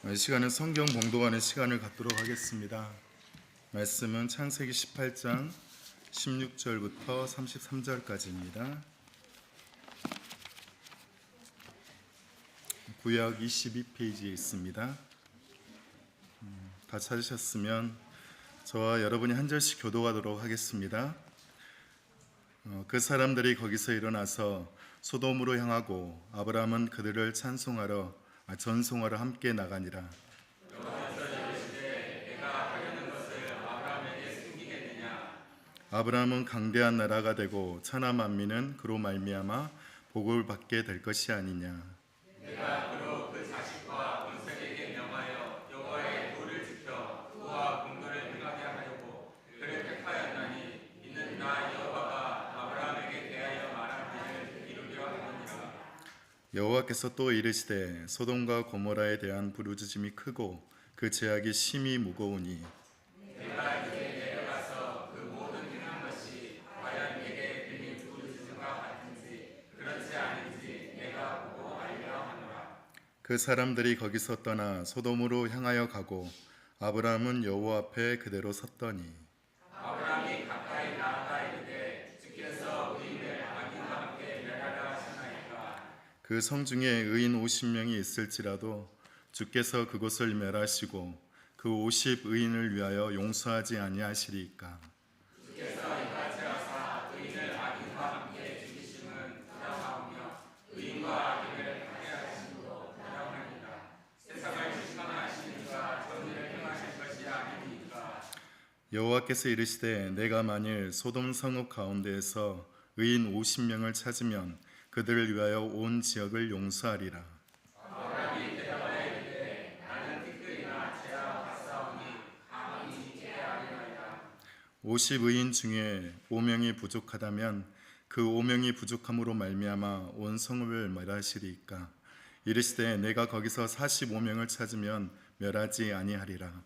이 시간은 성경 봉독하는 시간을 갖도록 하겠습니다. 말씀은 창세기 18장 16절부터 33절까지입니다. 구약 22페이지에 있습니다. 다 찾으셨으면 저와 여러분이 한 절씩 교독하도록 하겠습니다. 그 사람들이 거기서 일어나서 소돔으로 향하고 아브라함은 그들을 전송하러 함께 나가니라. 아브라함은 강대한 나라가 되고 천하 만민은 그로 말미암아 복을 받게 될 것이 아니냐. 내가 그로 그 자식과 본색에게 명하여 여호와의 도를 지켜 그와 공도를 행하게 하려고 그를 택하였나니 이는 나 여호와가 아브라함에게 대하여 말한 일을 이루려 하느니라. 여호와께서 또 이르시되 소돔과 고모라에 대한 부르짖음이 크고 그 죄악이 심히 무거우니 내가 이제 내려가서 그 모든 행한 것이 과연 내게 들린 부르짖음과 같은지 그렇지 않은지 내가 보고 알려 하노라. 그 사람들이 거기서 떠나 소돔으로 향하여 가고 아브라함은 여호와 앞에 그대로 섰더니 아브라함이 가까이 나아가 이르되 주께서 의인을 악인과 함께 멸하려 하시나이까. 그 성 중에 의인 50명이 있을지라도 주께서 그곳을 멸하시고 그 50의인을 위하여 용서하지 아니하시리이까. 주께서 이같이 하사 의인을 악인과 함께 죽이심은 부당하오며 의인과 악인을 파괴하심도 부당하니라. 세상을 주시하시니까 정의를 행하실 것이 아니니까. 여호와께서 이르시되 내가 만일 소돔 성읍 가운데에서 의인 50명을 찾으면 그들을 위하여 온 지역을 용서하리라. 아브라함이 대답하여 이르되 나는 티끌이나 재와 같사오니 감히 이게 아니하리라. 50의인 중에 5명이 부족하다면 그 5명이 부족함으로 말미암아 온 성읍을 멸하시리이까. 이르시되 내가 거기서 45명을 찾으면 멸하지 아니하리라.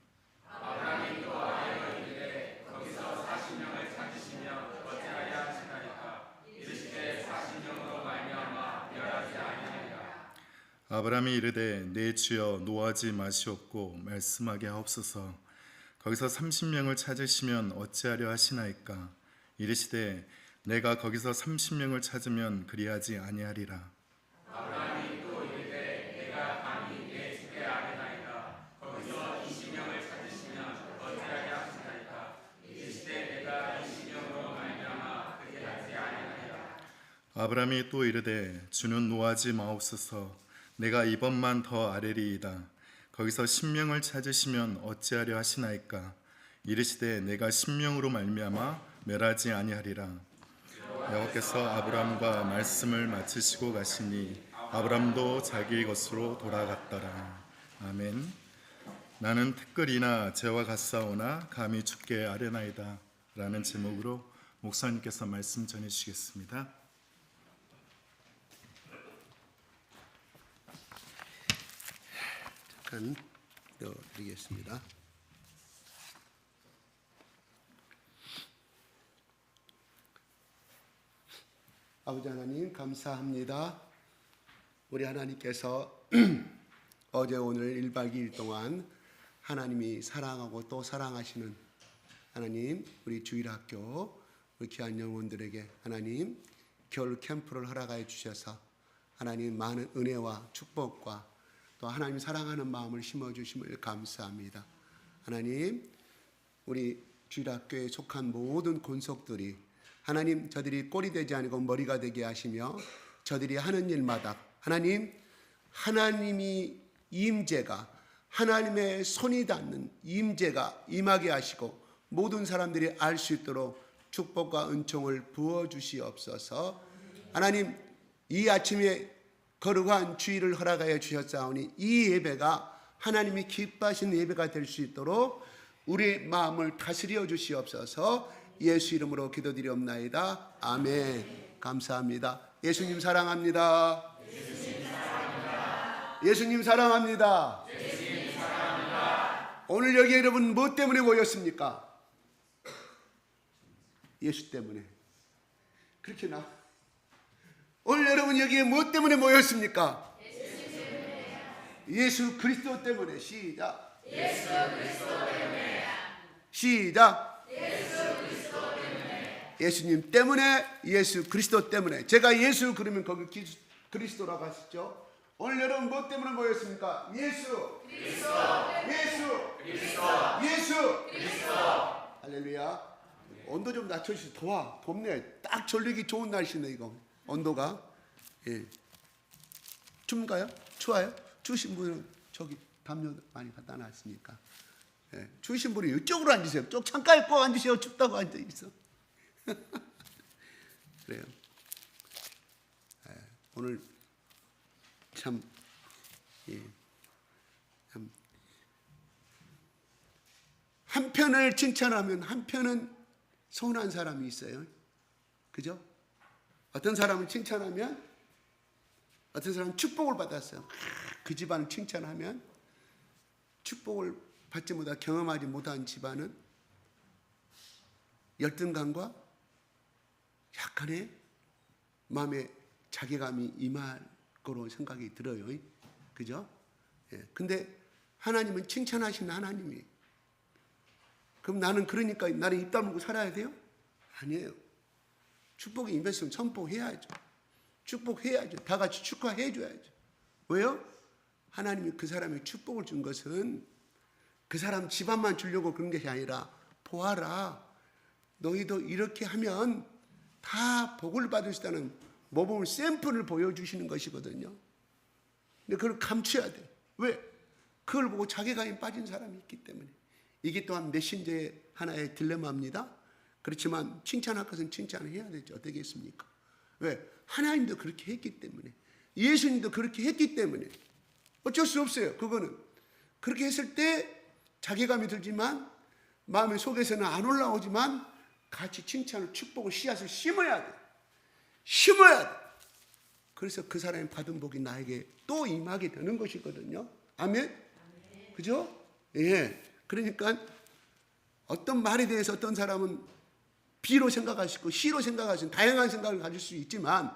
아브라함이 또 하여 이르되 거기서 40명을 찾으시면 어찌하여 하시나이까. 이르시되 40명으로 말미암아 멸하지 아니하리라. 아브라함이 이르되 내 주여 노하지 마시옵고 말씀하게 하옵소서. 거기서 30명을 찾으시면 어찌하려 하시나이까. 이르시되 내가 거기서 30명을 찾으면 그리하지 아니하리라. 아브라함이 또 이르되 내가 감히 내 주께 아뢰나이다. 거기서 20명을 찾으시면 어찌하려 하시나이까. 이르시되 내가 20명으로 말미암아 그리하지 아니하리라. 아브라함이 또 이르되 주는 노하지 마옵소서. 내가 이번만 더 아뢰리이다. 거기서 10명을 찾으시면 어찌하려 하시나이까. 이르시되 내가 10명으로 말미암아 멸하지 아니하리라. 여호와께서 아브라함과 말씀을 마치시고 가시니 아브라함도 자기 것으로 돌아갔더라. 아멘. 나는 티끌이나 재와 같사오나 감히 주께 아뢰나이다 라는 제목으로 목사님께서 말씀 전해주시겠습니다. 잠깐 드리겠습니다. 아버지 하나님 감사합니다. 우리 하나님께서 어제 오늘 1박 2일 동안 하나님이 사랑하고 또 사랑하시는 하나님 우리 주일학교 우리 귀한 영혼들에게 하나님 겨울 캠프를 허락하여 주셔서 하나님 많은 은혜와 축복과 또 하나님 사랑하는 마음을 심어주심을 감사합니다. 하나님 우리 주일학교에 속한 모든 권속들이 하나님 저들이 꼴이 되지 아니고 머리가 되게 하시며 저들이 하는 일마다 하나님 하나님이 임재가 하나님의 손이 닿는 임재가 임하게 하시고 모든 사람들이 알 수 있도록 축복과 은총을 부어주시옵소서. 하나님 이 아침에 거룩한 주일을 허락하여 주셨사오니 이 예배가 하나님이 기뻐하시는 예배가 될 수 있도록 우리의 마음을 다스려 주시옵소서. 예수 이름으로 기도드리옵나이다. 아멘. 감사합니다. 예수님 사랑합니다. 예수님 사랑합니다. 오늘 여기 여러분 뭐 때문에 모였습니까? 예수 때문에. 그렇게 오늘 여러분 여기에 뭐 때문에 모였습니까? 예수 그리스도 때문에. 시작. 예수 그리스도 때문에. 시작. 예수 그리스도 때문에. 예수님 때문에, 예수 그리스도 때문에. 제가 예수 그러면 거기 그리스도라고 하시죠. 오늘 여러분 뭐 때문에 모였습니까? 예수 그리스도. 예수 그리스도. 예수 그리스도. 할렐루야. 온도 좀 낮춰주세요. 더워. 덥네. 딱 졸리기 좋은 날씨네 이거. 온도가. 예. 춥가요? 추워요? 추우신 분은 저기 담요 많이 갖다 놨으니까. 예. 추우신 분은 이쪽으로 앉으세요. 쪽 창가에 꼭 앉으세요. 춥다고 앉아 있어. 그래요. 예. 오늘 참, 예. 참 한편을 칭찬하면 한편은 서운한 사람이 있어요. 그죠? 어떤 사람은 칭찬하면, 어떤 사람은 축복을 받았어요. 그 집안을 칭찬하면 축복을 받지 못한, 경험하지 못한 집안은 열등감과 약간의 마음의 자괴감이 임할 거로 생각이 들어요. 그죠? 예. 근데 하나님은 칭찬하시는 하나님이에요. 그럼 나는 그러니까 나는 입 다물고 살아야 돼요? 아니에요. 축복이 임했으면 선포해야죠. 축복해야죠. 다 같이 축하해 줘야죠. 왜요? 하나님이 그 사람에게 축복을 준 것은 그 사람 집안만 주려고 그런 것이 아니라, 보아라, 너희도 이렇게 하면 다 복을 받을 수 있다는 모범 샘플을 보여주시는 것이거든요. 근데 그걸 감춰야 돼. 왜? 그걸 보고 자괴감에 빠진 사람이 있기 때문에. 이게 또한 메신저의 하나의 딜레마입니다. 그렇지만 칭찬할 것은 칭찬을 해야 되죠. 어떻겠습니까? 왜? 하나님도 그렇게 했기 때문에, 예수님도 그렇게 했기 때문에 어쩔 수 없어요. 그거는 그렇게 했을 때 자괴감이 들지만 마음의 속에서는 안 올라오지만 같이 칭찬을, 축복을, 씨앗을 심어야 돼. 심어야 돼. 그래서 그 사람이 받은 복이 나에게 또 임하게 되는 것이거든요. 아멘? 그죠? 예. 그러니까 어떤 말에 대해서 어떤 사람은 B로 생각하시고 C로 생각하시는 다양한 생각을 가질 수 있지만,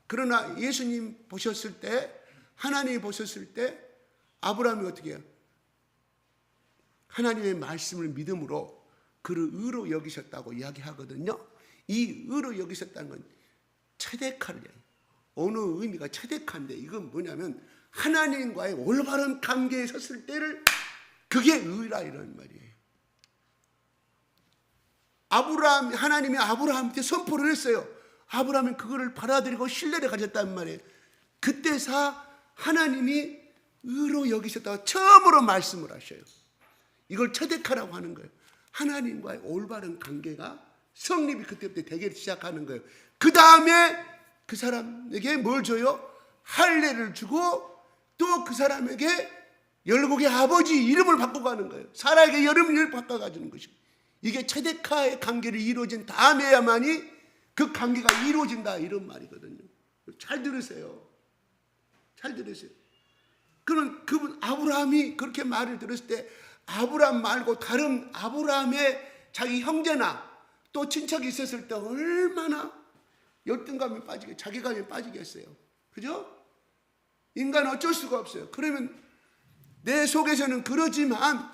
그러나 예수님 보셨을 때, 하나님이 보셨을 때 아브라함이 어떻게 해요? 하나님의 말씀을 믿음으로 그를 의로 여기셨다고 이야기하거든요. 이 의로 여기셨다는 건 체데카를, 어느 의미가 체데카인데, 이건 뭐냐면 하나님과의 올바른 관계에 섰을 때를, 그게 의라 이런 말이에요. 하나님이 아브라함한테 선포를 했어요. 아브라함은 그거를 받아들이고 신뢰를 가졌단 말이에요. 그때서 하나님이 의로 여기셨다고 처음으로 말씀을 하셔요. 이걸 체데카라고 하는 거예요. 하나님과의 올바른 관계가 성립이 그때부터 되기 시작하는 거예요. 그 다음에 그 사람에게 뭘 줘요? 할례를 주고, 또 그 사람에게 열국의 아버지 이름을 바꿔가는 거예요. 사라에게 이름을 바꿔가주는 것이고, 이게 체데카의 관계를 이루어진 다음에야만이 그 관계가 이루어진다 이런 말이거든요. 잘 들으세요. 잘 들으세요. 그런 그분 아브라함이 그렇게 말을 들었을 때, 아브라함 말고 다른 아브라함의 자기 형제나 또 친척이 있었을 때 얼마나 열등감에 빠지게, 자괴감에 빠지겠어요. 그죠? 인간은 어쩔 수가 없어요. 그러면 내 속에서는 그러지만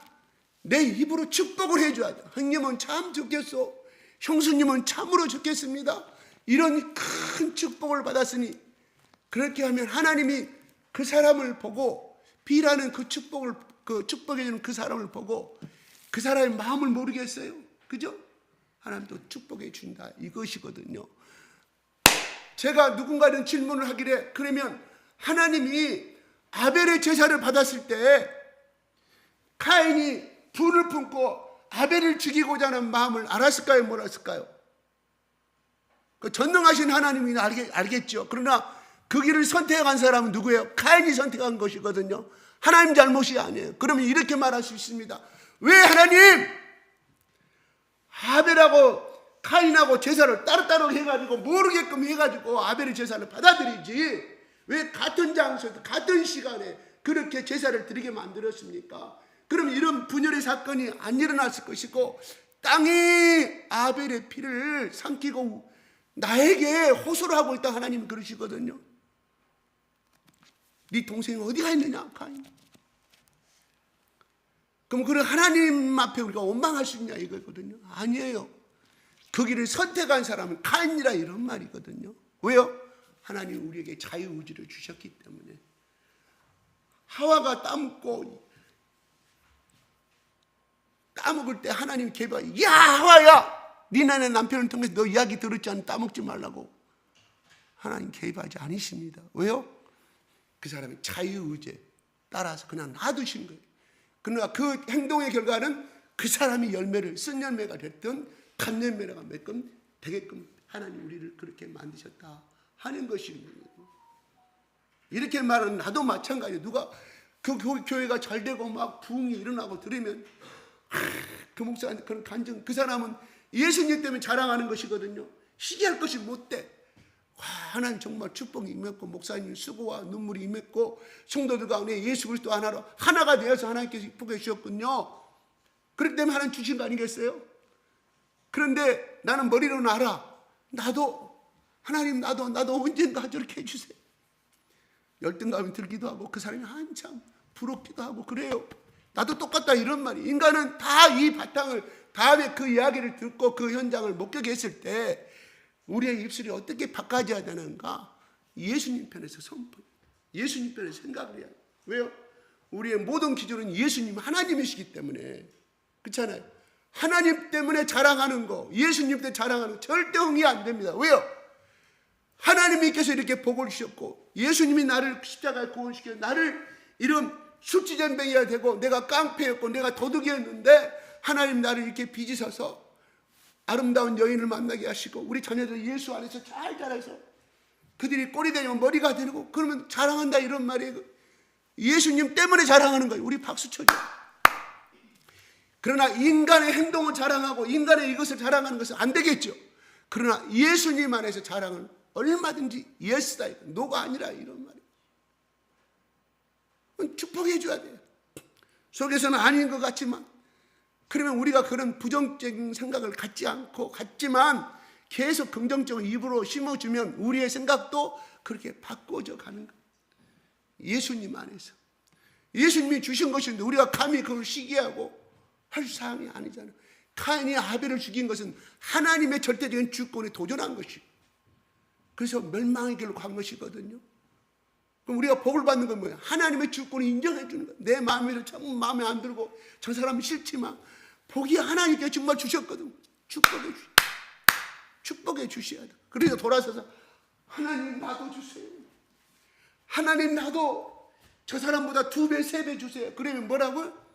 내 입으로 축복을 해줘야 돼. 형님은 참 좋겠소. 형수님은 참으로 좋겠습니다. 이런 큰 축복을 받았으니, 그렇게 하면 하나님이 그 사람을 보고, B라는 그 축복을, 그 축복해주는 그 사람을 보고 그 사람의 마음을 모르겠어요. 그죠? 하나님도 축복해 준다 이것이거든요. 제가 누군가는 질문을 하기를, 그러면 하나님이 아벨의 제사를 받았을 때 카인이 분을 품고 아벨을 죽이고자 하는 마음을 알았을까요? 몰랐을까요? 그 전능하신 하나님이 알겠죠. 그러나 그 길을 선택한 사람은 누구예요? 카인이 선택한 것이거든요. 하나님 잘못이 아니에요. 그러면 이렇게 말할 수 있습니다. 왜 하나님 아벨하고 카인하고 제사를 따로따로 해가지고 모르게끔 해가지고 아벨의 제사를 받아들이지, 왜 같은 장소에서 같은 시간에 그렇게 제사를 드리게 만들었습니까? 그럼 이런 분열의 사건이 안 일어났을 것이고, 땅이 아벨의 피를 삼키고 나에게 호소를 하고 있다 하나님은 그러시거든요. 네 동생이 어디 가 있느냐? 카인. 그럼 그런 하나님 앞에 우리가 원망할 수 있냐 이거거든요. 아니에요. 그 길을 선택한 사람은 가인이라 이런 말이거든요. 왜요? 하나님 우리에게 자유의지를 주셨기 때문에. 하와가 따먹을 때 하나님 개발, 야 하와야, 니네 남편을 통해서 너 이야기 들었지 않아? 따먹지 말라고. 하나님 개입하지 않으십니다. 왜요? 그 사람의 자유의지에 따라서 그냥 놔두신 거예요. 그러나 그 행동의 결과는 그 사람이 열매를, 쓴 열매가 됐든 간 열매가 맺건 되게끔 하나님 우리를 그렇게 만드셨다 하는 것입니다. 이렇게 말하는 나도 마찬가지예요. 누가 그 교회가 잘 되고 막 부흥이 일어나고 들으면 그 목사한테 그런 간증, 그 사람은 예수님 때문에 자랑하는 것이거든요. 시기할 것이 못 돼. 와, 하나님 정말 축복이 임했고 목사님 수고와 눈물이 임했고 성도들 가운데 예수 그리스도 하나가 되어서 하나님께서 축복해 주셨군요. 그렇기 때문에 하나님 주신 거 아니겠어요? 그런데 나는 머리로는 알아. 하나님 나도 언젠가 저렇게 해주세요. 열등감이 들기도 하고 그 사람이 한참 부럽기도 하고 그래요. 나도 똑같다 이런 말이. 인간은 다 이 바탕을, 다음에 그 이야기를 듣고 그 현장을 목격했을 때 우리의 입술이 어떻게 바꿔져야 되는가? 예수님 편에서 선포, 예수님 편에서 생각을 해야. 왜요? 우리의 모든 기준은 예수님 하나님이시기 때문에. 그렇잖아요. 하나님 때문에 자랑하는 거, 예수님 때문에 자랑하는 거 절대 응이 안 됩니다. 왜요? 하나님께서 이렇게 복을 주셨고 예수님이 나를 십자가에 구원시켜 나를 이런 술지전뱅이가 되고 내가 깡패였고 내가 도둑이었는데 하나님 나를 이렇게 빚으셔서 아름다운 여인을 만나게 하시고 우리 자녀들 예수 안에서 잘 자라서 그들이 꼴이 되면 머리가 되고 그러면 자랑한다 이런 말이에요. 예수님 때문에 자랑하는 거예요. 우리 박수 쳐줘. 그러나 인간의 행동을 자랑하고 인간의 이것을 자랑하는 것은 안 되겠죠. 그러나 예수님 안에서 자랑은 얼마든지 예스다, 노가 아니라 이런 말이에요. 축복해 줘야 돼요. 속에서는 아닌 것 같지만, 그러면 우리가 그런 부정적인 생각을 갖지 않고 같지만 계속 긍정적인 입으로 심어주면 우리의 생각도 그렇게 바꿔져 가는 거예요. 예수님 안에서. 예수님이 주신 것인데 우리가 감히 그걸 시기하고 할 사항이 아니잖아요. 가인이 아벨을 죽인 것은 하나님의 절대적인 주권에 도전한 것이에요. 그래서 멸망의 길로 간 것이거든요. 그럼 우리가 복을 받는 건 뭐예요? 하나님의 주권을 인정해 주는 거예요. 내 마음에 참 마음에 안 들고 저 사람은 싫지만 복이 하나님께 정말 주셨거든. 축복해 주셔야 돼. 그래서 돌아서서 하나님 나도 주세요. 하나님 나도 저 사람보다 2배, 3배 주세요. 그러면 뭐라고요?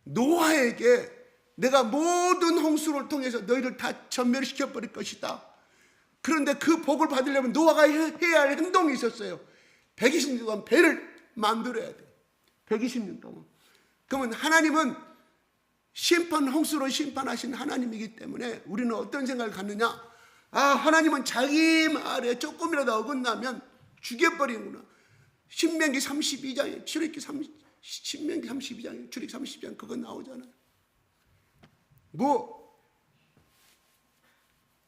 노아에게 내가 모든 홍수를 통해서 너희를 다 전멸시켜 버릴 것이다. 그런데 그 복을 받으려면 노아가 해야 할 행동이 있었어요. 120년 동안 배를 만들어야 돼. 120년 동안. 그러면 하나님은 홍수로 심판하신 하나님이기 때문에 우리는 어떤 생각을 갖느냐? 하나님은 자기 말에 조금이라도 어긋나면 죽여버리는구나. 신명기 32장에 신명기 32장에 출애굽기 32장 그거 나오잖아요.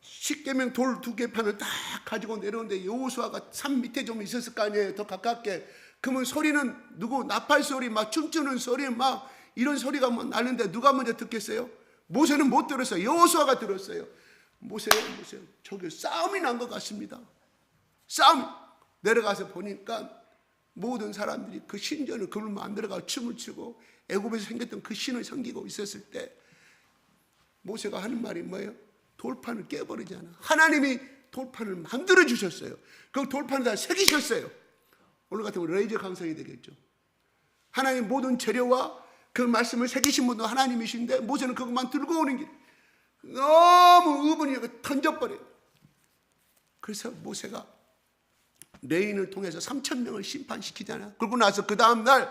십계명 돌 2개판을 딱 가지고 내려오는데 여호수아가 산 밑에 좀 있었을 거 아니에요. 더 가깝게. 그러면 소리는 나팔 소리, 막 춤추는 소리, 막 이런 소리가 막 나는데 누가 먼저 듣겠어요? 모세는 못 들었어요. 여호수아가 들었어요. 모세 저기 싸움이 난 것 같습니다. 싸움. 내려가서 보니까 모든 사람들이 그 신전을 그물 만들어가 춤을 추고 애굽에서 생겼던 그 신을 섬기고 있었을 때 모세가 하는 말이 뭐예요? 돌판을 깨버리잖아. 하나님이 돌판을 만들어 주셨어요. 그 돌판을 다 새기셨어요. 오늘 같으면 레이저 강성이 되겠죠. 하나님 모든 재료와 그 말씀을 새기신 분도 하나님이신데 모세는 그것만 들고 오는 길 너무 의분이 던져버려요. 그래서 모세가 레인을 통해서 3,000명을 심판시키잖아요. 그러고 나서 그 다음날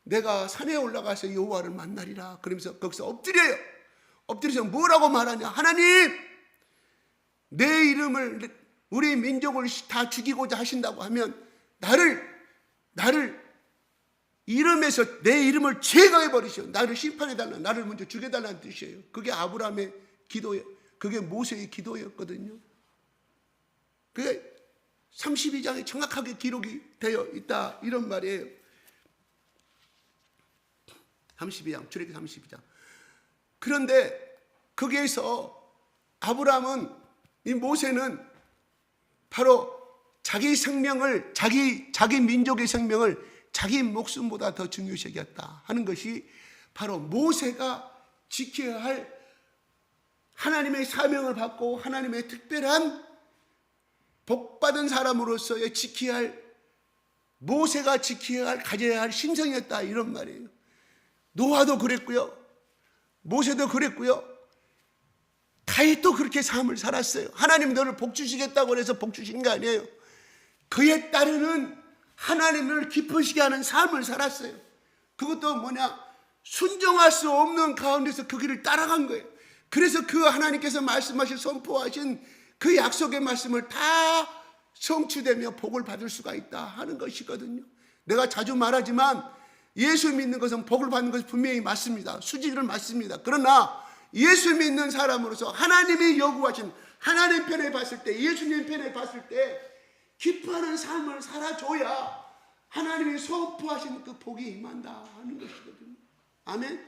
내가 산에 올라가서 여호와를 만나리라 그러면서 거기서 엎드려요. 엎드려서 뭐라고 말하냐? 하나님, 내 이름을, 우리 민족을 다 죽이고자 하신다고 하면 나를 이름에서 내 이름을 제거해버리시오. 나를 심판해달라. 나를 먼저 죽여달라는 뜻이에요. 그게 아브라함의 기도예요. 그게 모세의 기도였거든요. 그게 32장에 정확하게 기록이 되어 있다 이런 말이에요. 32장, 출애굽기 32장. 그런데 거기에서 아브라함은, 이 모세는 바로 자기 생명을, 자기 민족의 생명을 자기 목숨보다 더 중요시 여겼다 하는 것이 바로 모세가 지켜야 할 하나님의 사명을 받고 하나님의 특별한 복받은 사람으로서의 지켜야 할, 모세가 지켜야 할, 가져야 할 신성이었다, 이런 말이에요. 노아도 그랬고요, 모세도 그랬고요, 다윗도 그렇게 삶을 살았어요. 하나님 너를 복 주시겠다고 해서 복 주신 게 아니에요. 그에 따르는 하나님을 기쁘시게 하는 삶을 살았어요. 그것도 뭐냐, 순종할 수 없는 가운데서 그 길을 따라간 거예요. 그래서 그 하나님께서 말씀하신, 선포하신 그 약속의 말씀을 다 성취되며 복을 받을 수가 있다 하는 것이거든요. 내가 자주 말하지만 예수 믿는 것은 복을 받는 것이 분명히 맞습니다. 수지를 맞습니다. 그러나 예수 믿는 사람으로서 하나님이 요구하신, 하나님 편에 봤을 때, 예수님 편에 봤을 때 기뻐하는 삶을 살아줘야 하나님이 선포하신 그 복이 임한다 하는 것이거든요. 아멘?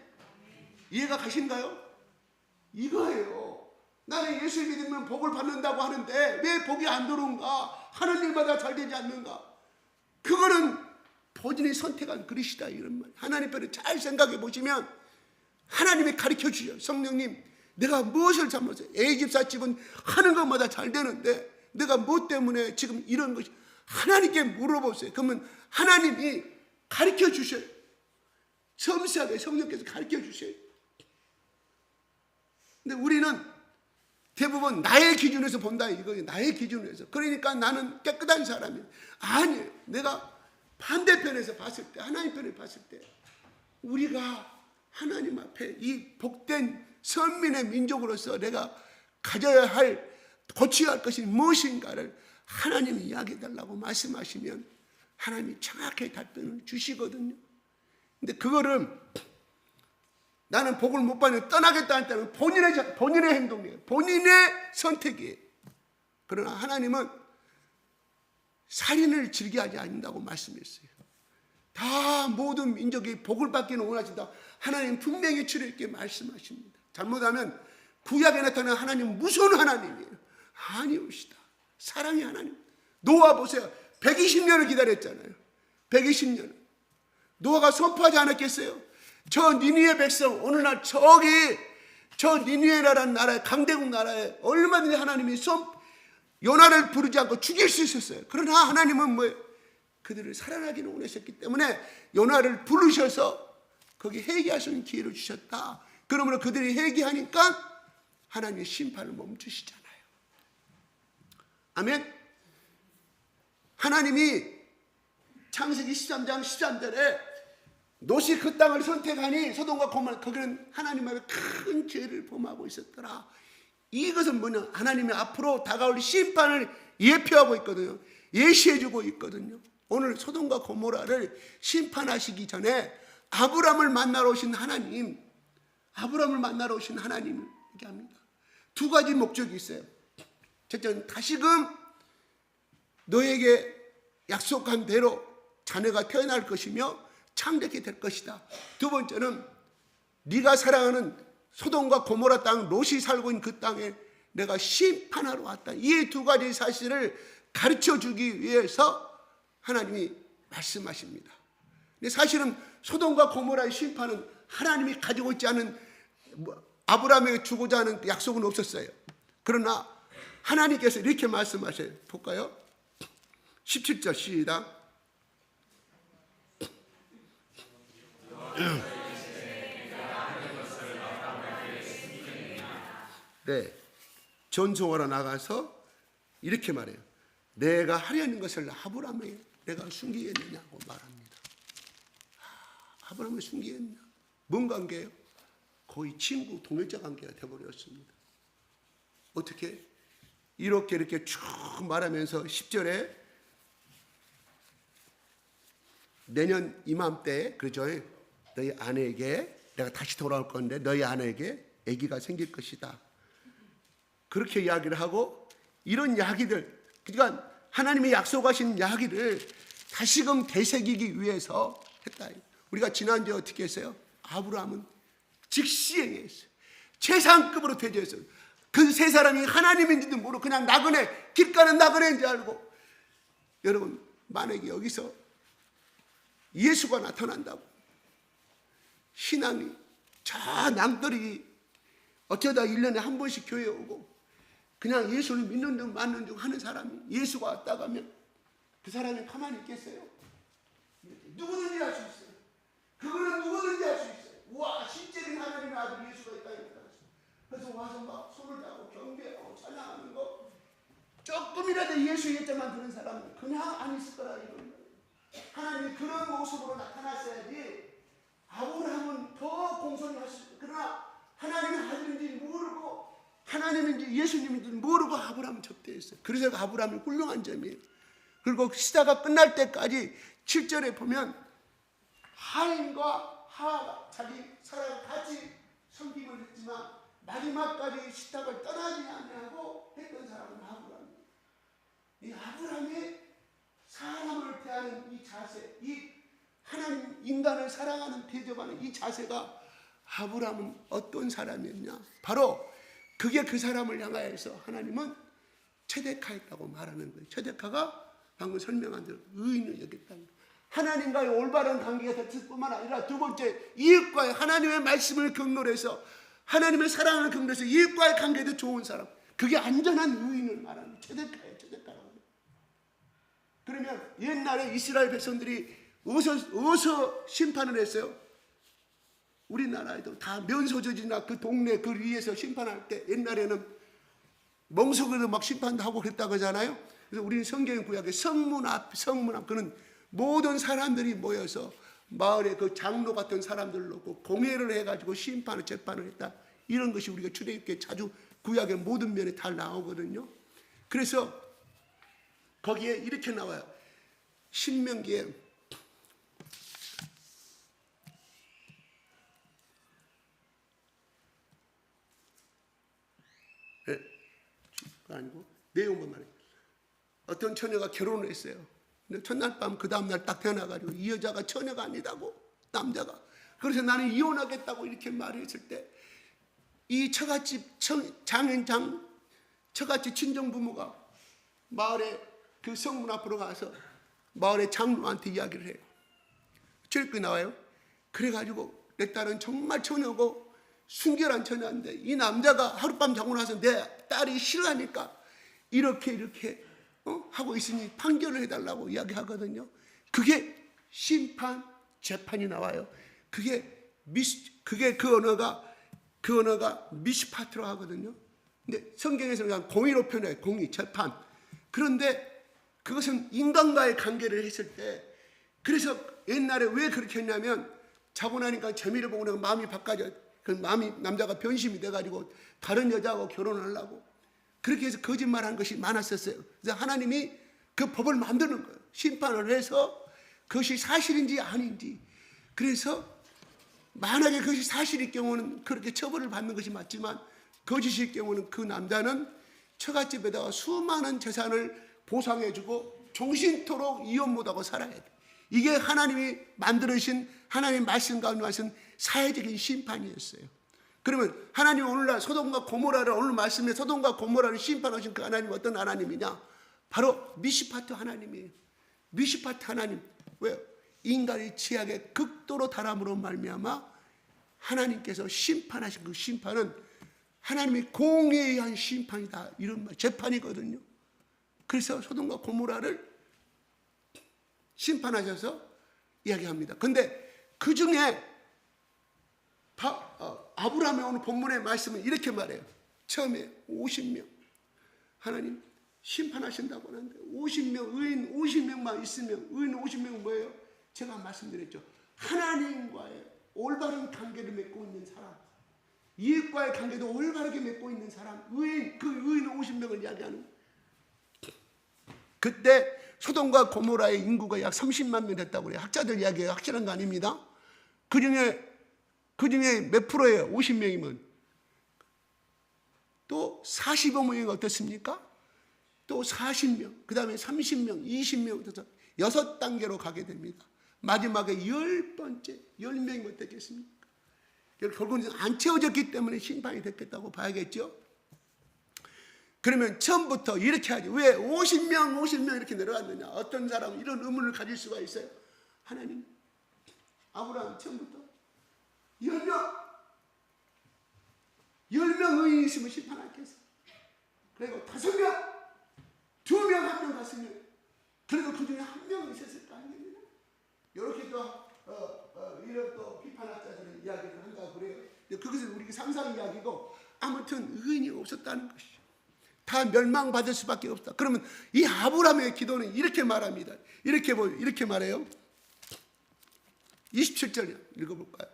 이해가 가신가요? 이거예요. 나는 예수 믿으면 복을 받는다고 하는데 왜 복이 안 들어온가? 하는 일마다 잘 되지 않는가? 그거는 본인이 선택한 그릇이다, 이런 말. 하나님 편에 잘 생각해 보시면 하나님이 가르쳐 주셔요. 성령님, 내가 무엇을 잘못했어요? A집사 집은 하는 것마다 잘 되는데 내가 뭐 때문에 지금 이런 것이, 하나님께 물어보세요. 그러면 하나님이 가르쳐 주셔요. 섬세하게 성령께서 가르쳐 주셔요. 근데 우리는 대부분 나의 기준에서 본다, 이거예요. 나의 기준에서. 그러니까 나는 깨끗한 사람이에요. 아니에요. 내가 반대편에서 봤을 때, 하나님 편에 봤을 때, 우리가 하나님 앞에 이 복된 선민의 민족으로서 내가 가져야 할, 고쳐야 할 것이 무엇인가를 하나님이 이야기해달라고 말씀하시면 하나님이 정확하게 답변을 주시거든요. 근데 그거를 나는 복을 못 받는, 떠나겠다는 때는 본인의 행동이에요. 본인의 선택이에요. 그러나 하나님은 살인을 즐겨하지 않는다고 말씀했어요. 다 모든 민족이 복을 받기는 원하신다. 하나님 분명히 출애굽기에 말씀하십니다. 잘못하면 구약에 나타나는 하나님은 무서운 하나님이에요. 아니오시다. 사랑의 하나님. 노아 보세요. 120년을 기다렸잖아요. 120년. 노아가 선포하지 않았겠어요? 저 니느웨 백성, 오늘날 저기 저 니느웨라는 나라에, 강대국 나라에 얼마든지 하나님이 요나를 부르지 않고 죽일 수 있었어요. 그러나 하나님은 뭐예요? 그들을 살아나기는 원하셨기 때문에 요나를 부르셔서 거기 회개할 수 있는 기회를 주셨다. 그러므로 그들이 회개하니까 하나님의 심판을 멈추시잖아요. 아멘. 하나님이 창세기 13장 13절에 롯이 그 땅을 선택하니 소돔과 고모라, 거기는 하나님 앞에 큰 죄를 범하고 있었더라. 이것은 뭐냐? 하나님이 앞으로 다가올 심판을 예표하고 있거든요. 예시해주고 있거든요. 오늘 소돔과 고모라를 심판하시기 전에 아브람을 만나러 오신 하나님, 아브람을 만나러 오신 하나님을 얘기합니다. 두 가지 목적이 있어요. 첫째는 다시금 너에게 약속한 대로 자녀가 태어날 것이며 창대케 될 것이다. 두 번째는 네가 사랑하는 소돔과 고모라 땅, 롯이 살고 있는 그 땅에 내가 심판하러 왔다. 이 두 가지 사실을 가르쳐 주기 위해서 하나님이 말씀하십니다. 근데 사실은 소돔과 고모라의 심판은 하나님이 가지고 있지 않은, 아브라함에게 주고자 하는 약속은 없었어요. 그러나 하나님께서 이렇게 말씀하셔요. 볼까요? 17절 시작. 네, 전송하러 나가서 이렇게 말해요. 내가 하려는 것을 아브라함에게 내가 숨기겠느냐고 말합니다. 아브라함을 숨기겠냐? 뭔 관계예요? 거의 친구, 동역자 관계가 되어버렸습니다. 어떻게? 이렇게 쭉 말하면서 10절에 내년 이맘때, 그죠? 너희 아내에게, 내가 다시 돌아올 건데 너희 아내에게 아기가 생길 것이다. 그렇게 이야기를 하고, 이런 이야기들, 그러니까 하나님이 약속하신 이야기를 다시금 되새기기 위해서 했다. 우리가 지난주에 어떻게 했어요? 아브라함은 즉시 행했어요. 최상급으로 대접했어요. 그 세 사람이 하나님인지도 모르고 그냥 나그네, 길가는 나그네인 줄 알고. 여러분, 만약에 여기서 예수가 나타난다고, 신앙이 저 낭떠러지 어쩌다 1년에 한 번씩 교회 오고 그냥 예수를 믿는 중 맞는 중 하는 사람이 예수가 왔다 가면 그 사람이 가만히 있겠어요? 누구든지 할 수 있어요. 그거는 누구든지 할 수 있어요. 우와, 실제로 하나님의 아들 예수가 있다니까. 그래서 와서 막 손을 잡고 경배하고 찬양하는 거, 조금이라도 예수 예자만 드는 사람은 그냥 안 있을 거라 이거예요. 하나님이 그런 모습으로 나타났어야지. 아브라함은 더 공손히 할 수 있어요. 그러나 하나님의 아들인지 모르고 하나님인지 예수님인지 모르고 아브라함은 접대했어요. 그래서 아브라함이 훌륭한 점이에요. 그리고 시대가 끝날 때까지 7절에 보면 하인과 하가 자기 사랑 같이 섬김을 했지만 마지막까지 시탁을 떠나지 아니하고 했던 사람은 아브라함이에요. 이 아브라함의 사람을 대하는 이 자세, 이 하나님 인간을 사랑하는 대접하는 이 자세가 아브라함은 어떤 사람이었냐? 바로 그게 그 사람을 향하여서 하나님은 체데카였다고 말하는 거예요. 체데카가 방금 설명한 대로 의인을 여겼다는 거예요. 하나님과의 올바른 관계가 됐을 뿐만 아니라 두 번째, 이웃과의 하나님의 말씀을 근거로 해서 하나님의 사랑을 근거로 해서 이웃과의 관계도 좋은 사람, 그게 안전한 의인을 말하는 체데카예요. 체데카라고 해요. 그러면 옛날에 이스라엘 백성들이 어디서 심판을 했어요? 우리나라에도 다 면소저지나 그 동네 그 위에서 심판할 때 옛날에는 멍석으로 막 심판도 하고 그랬다고 하잖아요. 그래서 우리는 성경 구약에 성문 앞 그는 모든 사람들이 모여서 마을에 그 장로 같은 사람들을 놓고 공회를 해가지고 심판을 재판을 했다. 이런 것이 우리가 출애굽기에 자주 구약의 모든 면에 다 나오거든요. 그래서 거기에 이렇게 나와요. 신명기에 아니고 내용만 말해요. 어떤 처녀가 결혼을 했어요. 근데 첫날 밤 그 다음날 딱 태어나가지고 이 여자가 처녀가 아니다고, 남자가. 그래서 나는 이혼하겠다고 이렇게 말했을 때 이 처갓집 처갓집 친정부모가 마을에 그 성문 앞으로 가서 마을의 장로한테 이야기를 해요. 저렇게 나와요. 그래가지고 내 딸은 정말 처녀고 순결한 처녀인데 이 남자가 하룻밤 자고 나서 내 딸이 싫어하니까 이렇게 하고 있으니 판결을 해달라고 이야기하거든요. 그게 심판, 재판이 나와요. 그게 그 언어가 미시파트로 하거든요. 근데 성경에서는 그냥 공의로 표현해요. 공의, 재판. 그런데 그것은 인간과의 관계를 했을 때, 그래서 옛날에 왜 그렇게 했냐면 자고 나니까 재미를 보고 내가 마음이 바꿔져. 그 마음이 남자가 변심이 돼가지고 다른 여자하고 결혼하려고 그렇게 해서 거짓말한 것이 많았었어요. 그래서 하나님이 그 법을 만드는 거예요. 심판을 해서 그것이 사실인지 아닌지. 그래서 만약에 그것이 사실일 경우는 그렇게 처벌을 받는 것이 맞지만 거짓일 경우는 그 남자는 처갓집에다가 수많은 재산을 보상해주고 종신토록 이혼 못하고 살아야 돼. 이게 하나님이 만들으신 하나님의 말씀 가운데 하신 사회적인 심판이었어요. 그러면 하나님 오늘날 소돔과 고모라를 오늘 말씀에 소돔과 고모라를 심판하신 그 하나님은 어떤 하나님이냐? 바로 미시파트 하나님이에요. 미시파트 하나님. 왜요? 인간의 취약에 극도로 달함으로 말미암아 하나님께서 심판하신 그 심판은 하나님의 공의에 의한 심판이다. 이런 말, 재판이거든요. 그래서 소돔과 고모라를 심판하셔서 이야기합니다. 근데 그 중에 아브라함의 오늘 본문의 말씀은 이렇게 말해요. 처음에 50명 하나님 심판하신다고 하는데 50명 의인 50명만 있으면 의인 50명은 뭐예요? 제가 말씀드렸죠. 하나님과의 올바른 관계를 맺고 있는 사람, 이웃과의 관계도 올바르게 맺고 있는 사람, 의인, 그 의인 50명을 이야기하는. 그때 소돔과 고모라의 인구가 약 30만 명 됐다고 그래요. 학자들 이야기예요. 확실한 거 아닙니다. 그 중에 몇 프로예요? 50명이면. 또 45명이 어떻습니까? 또 40명, 그 다음에 30명, 20명, 6단계로 가게 됩니다. 마지막에 10번째, 10명이 어떻겠습니까? 결국은 안 채워졌기 때문에 심판이 됐겠다고 봐야겠죠. 그러면 처음부터 이렇게 하지. 왜 50명 이렇게 내려갔느냐? 어떤 사람은 이런 의문을 가질 수가 있어요. 하나님, 아브라함 처음부터 10명 의인이 있으면 심판 않겠어. 그리고 5명, 2명, 1명 갔으면 그래도 그 중에 1명이 있었을 거 아닙니까? 이렇게 또 이런 또 비판학자들은 이야기를 한다고 그래요. 그것은 우리가 상상 이야기고, 아무튼 의인이 없었다는 것이죠. 다 멸망받을 수밖에 없다. 그러면 이 아브라함의 기도는 이렇게 말합니다. 이렇게 말해요. 27절 읽어볼까요?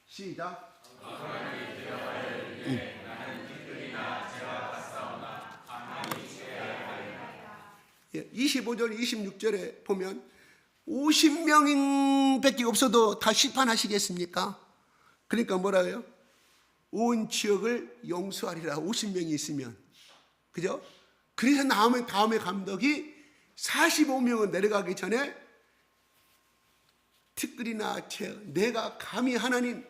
시작. 25절 26절에 보면 50명밖에 없어도 다 심판하시겠습니까? 그러니까 뭐라고요? 온 지역을 용서하리라. 50명이 있으면. 그죠? 그래서 다음에 감독이 45명은 내려가기 전에 티끌이나 내가 감히 하나님,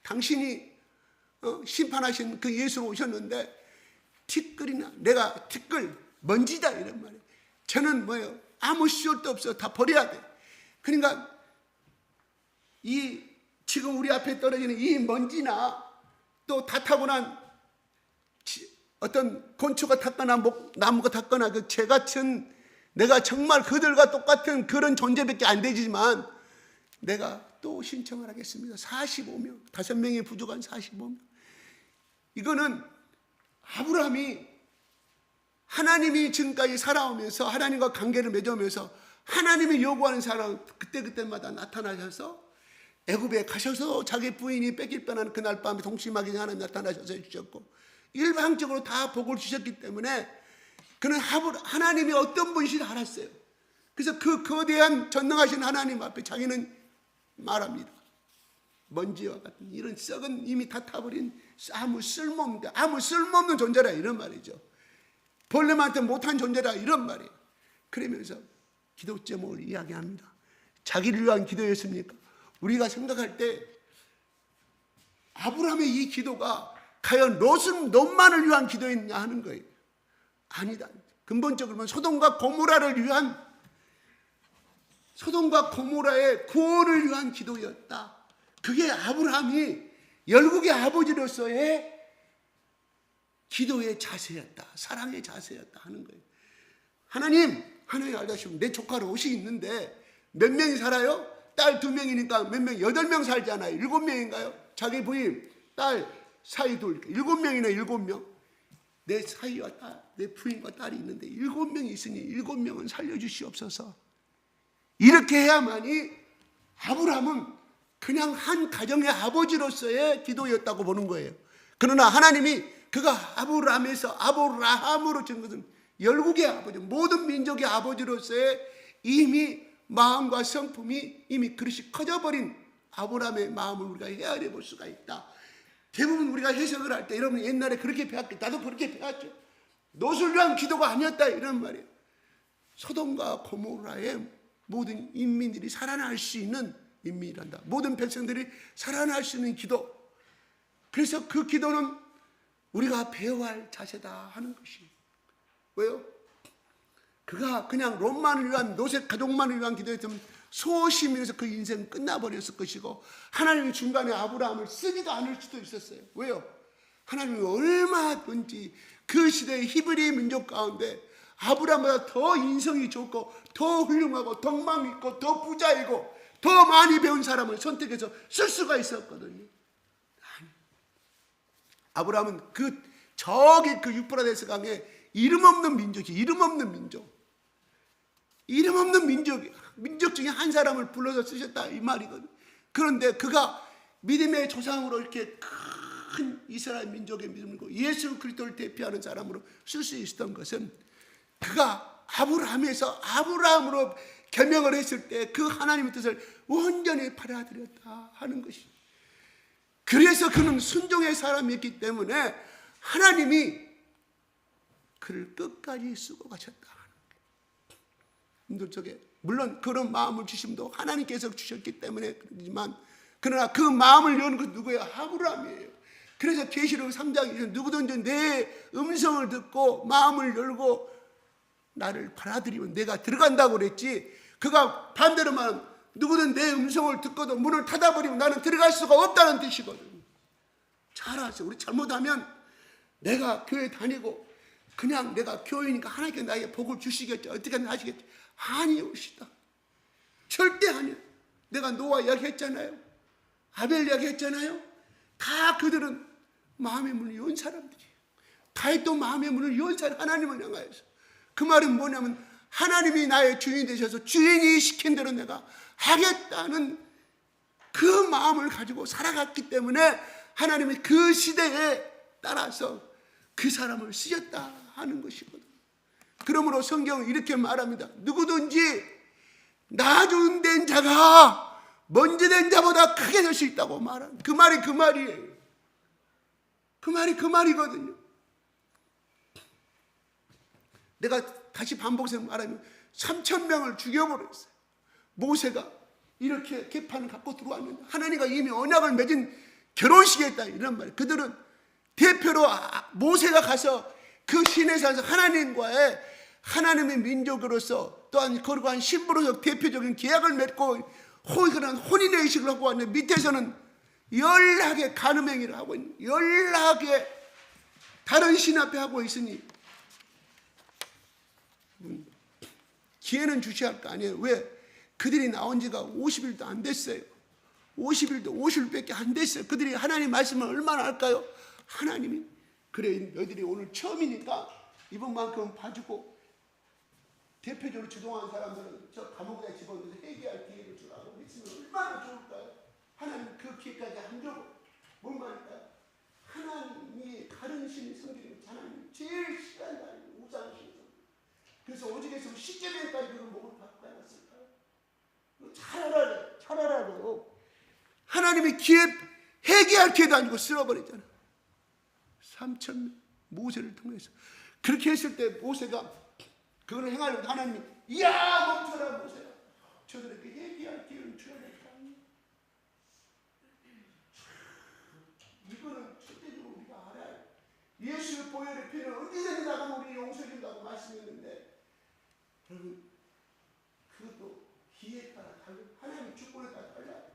당신이 심판하신 그 예수로 오셨는데 티끌이나 내가 티끌 먼지다 이런 말이에요. 저는 뭐예요? 아무 시효도 없어. 다 버려야 돼. 그러니까 이 지금 우리 앞에 떨어지는 이 먼지나 또 다 타고 난 어떤 곤초가 탔거나 나무가 탔거나 그 재 같은, 내가 정말 그들과 똑같은 그런 존재밖에 안 되지만 내가 또 신청을 하겠습니다. 45명, 5명이 부족한 45명. 이거는 아브라함이 하나님이 지금까지 살아오면서 하나님과 관계를 맺으면서 하나님이 요구하는 사람 그때마다 나타나셔서 애굽에 가셔서 자기 부인이 뺏길 뻔한 그날 밤에 동심하게 하나님 나타나셔서 해주셨고, 일방적으로 다 복을 주셨기 때문에 그는 하나님이 어떤 분이신지 알았어요. 그래서 그 거대한 전능하신 하나님 앞에 자기는 말합니다. 먼지와 같은 이런 썩은 이미 다 타버린 아무 쓸모없는 존재라 이런 말이죠. 벌레한테 못한 존재라 이런 말이에요. 그러면서 기도 제목을 이야기합니다. 자기를 위한 기도였습니까? 우리가 생각할 때 아브라함의 이 기도가 과연 롯만을 위한 기도였냐 하는 거예요. 아니다. 근본적으로 보면 소돔과 고모라의 구원을 위한 기도였다. 그게 아브라함이 열국의 아버지로서의 기도의 자세였다. 사랑의 자세였다 하는 거예요. 하나님 알다시피 내 조카로 옷이 있는데 몇 명이 살아요? 딸 2명이니까 몇 명? 8명 살잖아요. 7명인가요? 자기 부인, 딸 사이 둘, 7명이네. 7명. 내 사이와 딸, 내 부인과 딸이 있는데 7명이 있으니 7명은 살려주시옵소서. 이렇게 해야만이 아브라함은 그냥 한 가정의 아버지로서의 기도였다고 보는 거예요. 그러나 하나님이 그가 아브라함으로 준 것은 열국의 아버지, 모든 민족의 아버지로서의 이미 마음과 성품이 이미 그릇이 커져버린 아브라함의 마음을 우리가 헤아려 볼 수가 있다. 대부분 우리가 해석을 할 때 여러분 옛날에 그렇게 배웠겠죠. 나도 그렇게 배웠죠. 롯을 위한 기도가 아니었다 이런 말이에요. 소돔과 고모라의 모든 인민들이 살아날 수 있는 인민이란다. 모든 백성들이 살아날 수 있는 기도. 그래서 그 기도는 우리가 배워야 할 자세다 하는 것이에요. 왜요? 그가 그냥 롯의 가족만을 위한 기도였으면 소심해서 그 인생은 끝나버렸을 것이고 하나님이 중간에 아브라함을 쓰지도 않을 수도 있었어요. 왜요? 하나님이 얼마든지 그 시대의 히브리 민족 가운데 아브라함보다 더 인성이 좋고 더 훌륭하고 덕망 있고 더 부자이고 더 많이 배운 사람을 선택해서 쓸 수가 있었거든요. 아브라함은 저기 그 유프라데스 강에 이름 없는 민족 중에 한 사람을 불러서 쓰셨다 이 말이거든. 그런데 그가 믿음의 조상으로 이렇게 큰 이스라엘 민족의 믿음을 예수 그리스도를 대표하는 사람으로 쓸 수 있었던 것은 그가 아브라함으로 개명을 했을 때 그 하나님의 뜻을 온전히 받아들였다 하는 것이. 그래서 그는 순종의 사람이었기 때문에 하나님이 그를 끝까지 쓰고 가셨다. 분들 속에 물론 그런 마음을 주심도 하나님께서 주셨기 때문에 그렇지만 그러나 그 마음을 여는 건 누구예요? 아브라함이에요. 그래서 계시록 3장에서 누구든지 내 음성을 듣고 마음을 열고 나를 받아들이면 내가 들어간다고 그랬지, 그가 반대로 말하면 누구든 내 음성을 듣고도 문을 닫아버리면 나는 들어갈 수가 없다는 뜻이거든요. 잘 아세요. 우리 잘못하면 내가 교회 다니고 그냥 내가 교회니까 하나님께 나에게 복을 주시겠죠, 어떻게 하시겠죠. 아니오시다. 절대 아니에요. 내가 노아 이야기했잖아요, 아벨 이야기했잖아요. 다 그들은 마음의 문을 연 사람들이에요. 다윗도 마음의 문을 연 사람, 하나님을 향하여서. 그 말은 뭐냐면 하나님이 나의 주인이 되셔서 주인이 시킨 대로 내가 하겠다는 그 마음을 가지고 살아갔기 때문에 하나님이 그 시대에 따라서 그 사람을 쓰셨다 하는 것이거든. 그러므로 성경은 이렇게 말합니다. 누구든지 나중된 자가 먼저 된 자보다 크게 될 수 있다고 말하는, 그 말이 그 말이에요. 그 말이 그 말이거든요. 내가 다시 반복해서 말하면 3,000명을 죽여버렸어요. 모세가 이렇게 개판을 갖고 들어왔는데 하나님과 이미 언약을 맺은 결혼식에 있다 이런 말이에요. 그들은 대표로 모세가 가서 그 시내산에서 하나님의 민족으로서 또한 거룩한 신부로서 대표적인 계약을 맺고 그런 혼인의 의식을 하고 왔는데 밑에서는 연락의 간음행위를 하고 있는, 연락의 다른 신 앞에 하고 있으니 기회는 주셔야 할 거 아니에요. 왜? 그들이 나온 지가 50일도 안 됐어요. 50일밖에 안 됐어요. 그들이 하나님 말씀을 얼마나 할까요? 하나님이 그래 너희들이 오늘 처음이니까 이번만큼 봐주고 대표적으로 주동한 사람들은 저 감옥에 집어넣어서 회개할 기회를 주라고 했으면 얼마나 좋을까요? 하나님 그 기회까지 안 주고 뭔 말일까요? 하나님이 다른 신이 섬기는 하나님 제일 싫어하는 우상신. 그래서 오직에서 십계명까지 그런 목을 받고 해놨을까요? 잘 알아요. 하나님이 회개할 기회도 아니고 쓸어버렸잖아. 3,000명 모세를 통해서 그렇게 했을 때 모세가 그걸 행하려고 하나님이 이야 멈춰라 모세야, 저들에게 회개할 기회를 줘야 될까. 이거는 절대적으로 우리가 알아요. 예수의 보혈의 피는 언제든지 나가면 우리 용서해준다고 말씀했는데 여러분 그것도 기회에 따라 달라요. 하나님의 주권에 따라 달라요.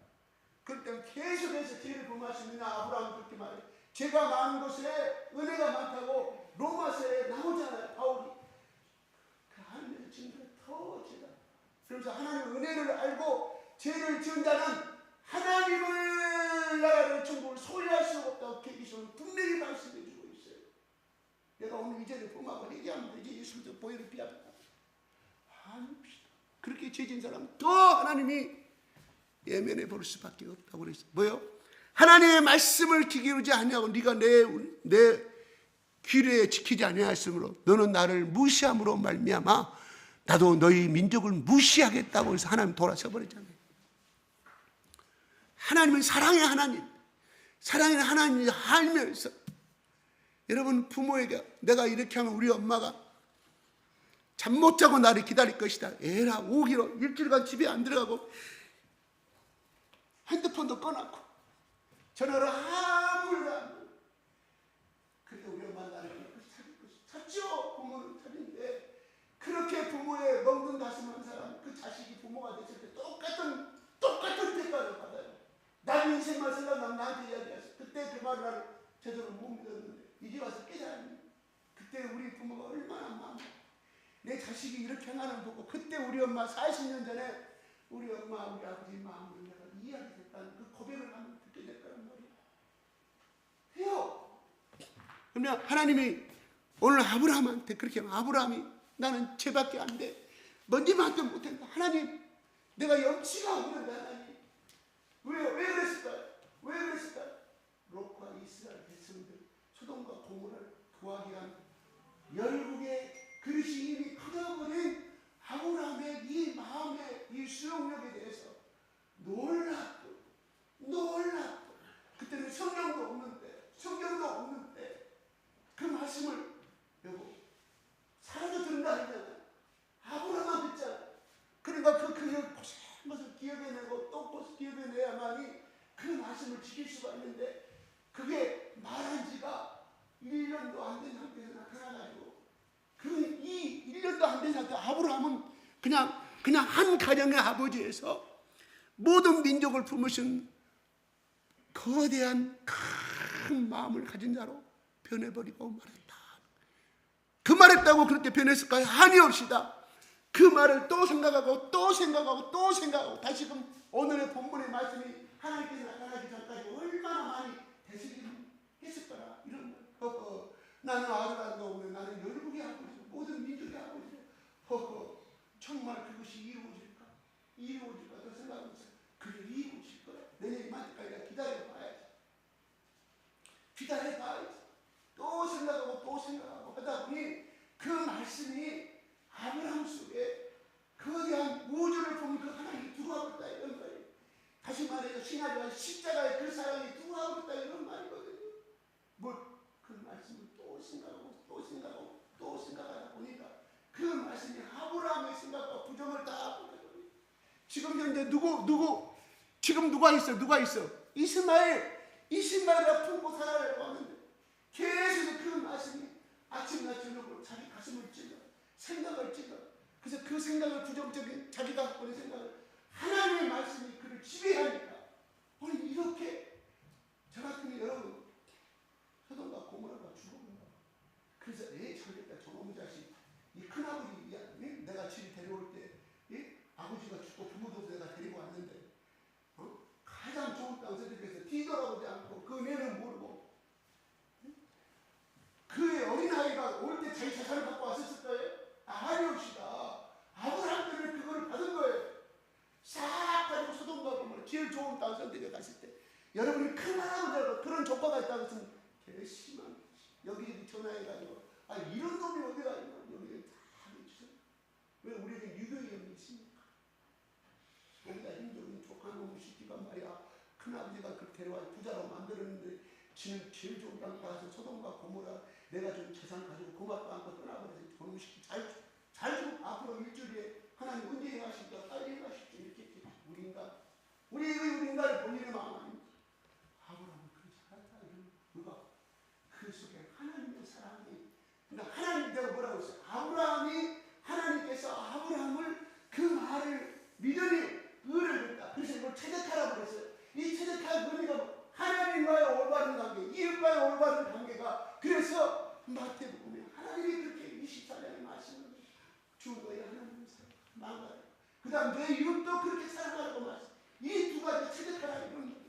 그럴 때 계속해서 죄를 범하시느냐 아브라함은 그렇게 말해요. 죄가 많은 곳에 은혜가 많다고 로마서에 나오잖아요. 바울이 그 하나님의 증거는 더 죄다. 그래서 하나님의 은혜를 알고 죄를 지은 자는 하나님을 나라를 천국을 소유할 수 없다고 계시록은 분명히 말씀해 주고 있어요. 내가 오늘 이 죄를 범하고 회개하면 이제 예수의 보혈을 비합니다. 아닙시다. 그렇게 죄진 사람 더 하나님이 예면해 볼 수밖에 없다고 그랬어요. 뭐요? 하나님의 말씀을 기울이지 아니하고 네가 내 귀를 지키지 아니하였으므로 너는 나를 무시함으로 말미암아 나도 너희 민족을 무시하겠다고 해서 하나님 돌아서 버리잖아요. 하나님은 사랑의 하나님, 사랑의 하나님이 알면서 여러분 부모에게 내가 이렇게 하면 우리 엄마가 잠 못 자고 나를 기다릴 것이다. 에라 오기로 일주일간 집에 안 들어가고 핸드폰도 꺼놨고 전화를 아무도 안 하고 그때 우리 엄마 나를 찾을 것이 찾죠. 부모는 찾는데 그렇게 부모의 멍든 가슴한 사람 그 자식이 부모가 됐을 때 똑같은 대가를 받아요. 남 인생만 생각나면 나한테 이야기했어. 그때 그 말을 나를 제대로 못 믿었는데 이제 와서 깨달았네. 그때 우리 부모가 얼마나 마음 내 자식이 이렇게 행하는 거 보고 그때 우리 엄마 40년 전에 우리 엄마 우리 아버지 마음을 내가 이해하겠다는 그 고백을 하면 듣게 될 거란 말이야. 해요. 그러면 하나님이 오늘 아브라함한테 그렇게 하면 아브라함이 나는 죄밖에 안 돼. 먼지만도 못한다. 하나님 내가 염치가 없는데 하나님 왜 그랬을까요? 왜 그랬을까요? 롯과 이스라엘 백성들 소돔과 고모를 구하기 위한 열국의 그릇이 이미 커져버린 아브라함의 이 마음의 이 수용력에 대해서 놀랍고 그때는 성경도 없는데 그 말씀을 여보 사라져 든다 했잖아요. 아브라함만 듣잖아. 말씀을 지킬 수가 있는데 그게 말한 지가 1년도 안 된 상태에서 나타나가지고 이 1년도 안 된 상태 아브라함은 그냥 한 가정의 아버지에서 모든 민족을 품으신 거대한 큰 마음을 가진 자로 변해버리고 말했다. 그 말했다고 그렇게 변했을까요? 아니옵시다. 그 말을 또 생각하고 또 생각하고 또 생각하고 다시금 오늘의 본문의 말씀이 하나님께서 나타나기 전까지 얼마나 많이 되새김했을 거라. 이런 나는 아들도 없는 나는 열국의 아버지고 모든 민족의 아버지고 정말 그것이 이루어질까 또 생각하면서 그래 이루어질 거야. 내년 이맘때까지 기다려봐야지. 또 생각하고 하다 보니 그 말씀이 아브라함 속에 거대한 우주를 보면 그 하나님이 들어와버렸다 이런 거예요. 다시 말해서 신하지만 십자가의 그 사랑이 들어와버렸다 이런 말이거든요. 그 말씀을 또 생각하다 보니까 그 말씀이 아브라함의 생각과 부정을 다 보거든요. 지금 현재 지금 누가 있어? 이스마엘이라 품고 살아가려고 하는데 계속 그 말씀이 아침이나 저녁으로 자기 가슴을 찔러 생각을 찔러. 그래서 그 생각을 부정적인 자기가 갖고 있는 생각을 하나님의 말씀이 그를 지배하니까 아니 이렇게 저 같은 여러분 소돔과 고모라가 죽어본다. 그래서 잘됐다 저놈의 자식 이 큰아버지 내가 집에 데려올 때 아버지가 죽고 부모도 없어 내가 데리고 왔는데 가장 좋은 땅 선택해서 뒤돌아보지 않고 그 은혜는 모르고 그의 어린아이가 올 때 자기 재산을 갖고 왔었을 거예요? 아니옵시다. 아브라함 때문에 그걸 받은 거예요. 싹 가지고 소돔과 고모라 제일 좋은 땅 선택해 갔을 때 여러분이 큰아버지라도 그런 조과가 있다는 것은 개심한 여기저기 전화해가지고 이런 놈이 어디가 있나 여기 다 해주세요. 왜 우리에게 유교의 영이 있습니까? 우리가 힘들은 족한 놈을 시키가 말이야. 큰아버지가 그 데려와 부자로 만들었는데 지는 제일 좋은 땅 가서 소돔과 고모라 내가 좀 재산 가지고 고맙도 않고 떠나버려서 저놈 시키 잘 좀 앞으로 일주일에 하나님 언제 행하실까 빨리 행하십시오 이렇게 했겠지. 우리 인간의 본인의 마음 아닙니까? 아브라함은 그렇게 살았다. 누가? 그 속에 하나님의 사랑이 그러니까 하나님 내가 뭐라고 했어요? 아브라함이 하나님께서 아브라함을 그 말을 믿으니 의를 듣다. 그래서 이걸 체득하라고 그랬어요. 이 체득할 의미가 하나님과의 올바른 관계, 이웃과의 올바른 관계가 그래서 마태복음에 하나님이 그렇게 24장의 말씀을 준 거예요. 하나님의 사랑, 망가져. 그 다음 내 이웃도 그렇게 사랑하라고 말씀. 이 두 가지 체득하라 이런 거예요.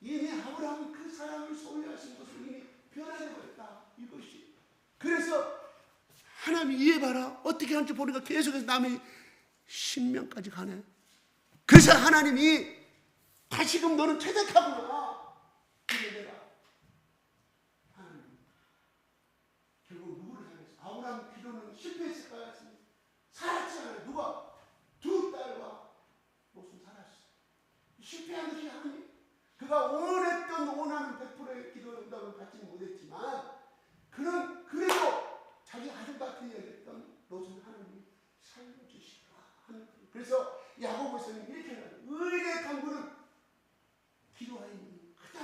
이미 아브라함은 그 사랑을 소유하신 것을 이미 변화해버렸다. 이것이. 그래서 하나님이 이해봐라. 어떻게 하는지 보니까 계속해서 남의 신명까지 가네. 그래서 하나님이 다시금 너는 퇴색하구나. 그게 내가 하나님 결국 누구를 향해서 아브라함 기도는 실패했을까요? 살았잖아요. 누가? 두 딸과 롯은 살았어. 실패한 것이 아니. 그가 원했던 원하는 100%의 기도 응답을 받지는 못했지만 그래도 자기 아들 같은 여겼던 롯은 하나님이 살려주시라 하는 거예요. 그래서 야고보서는 이렇게 말해요. 의인의 강구는 기도하니 크다.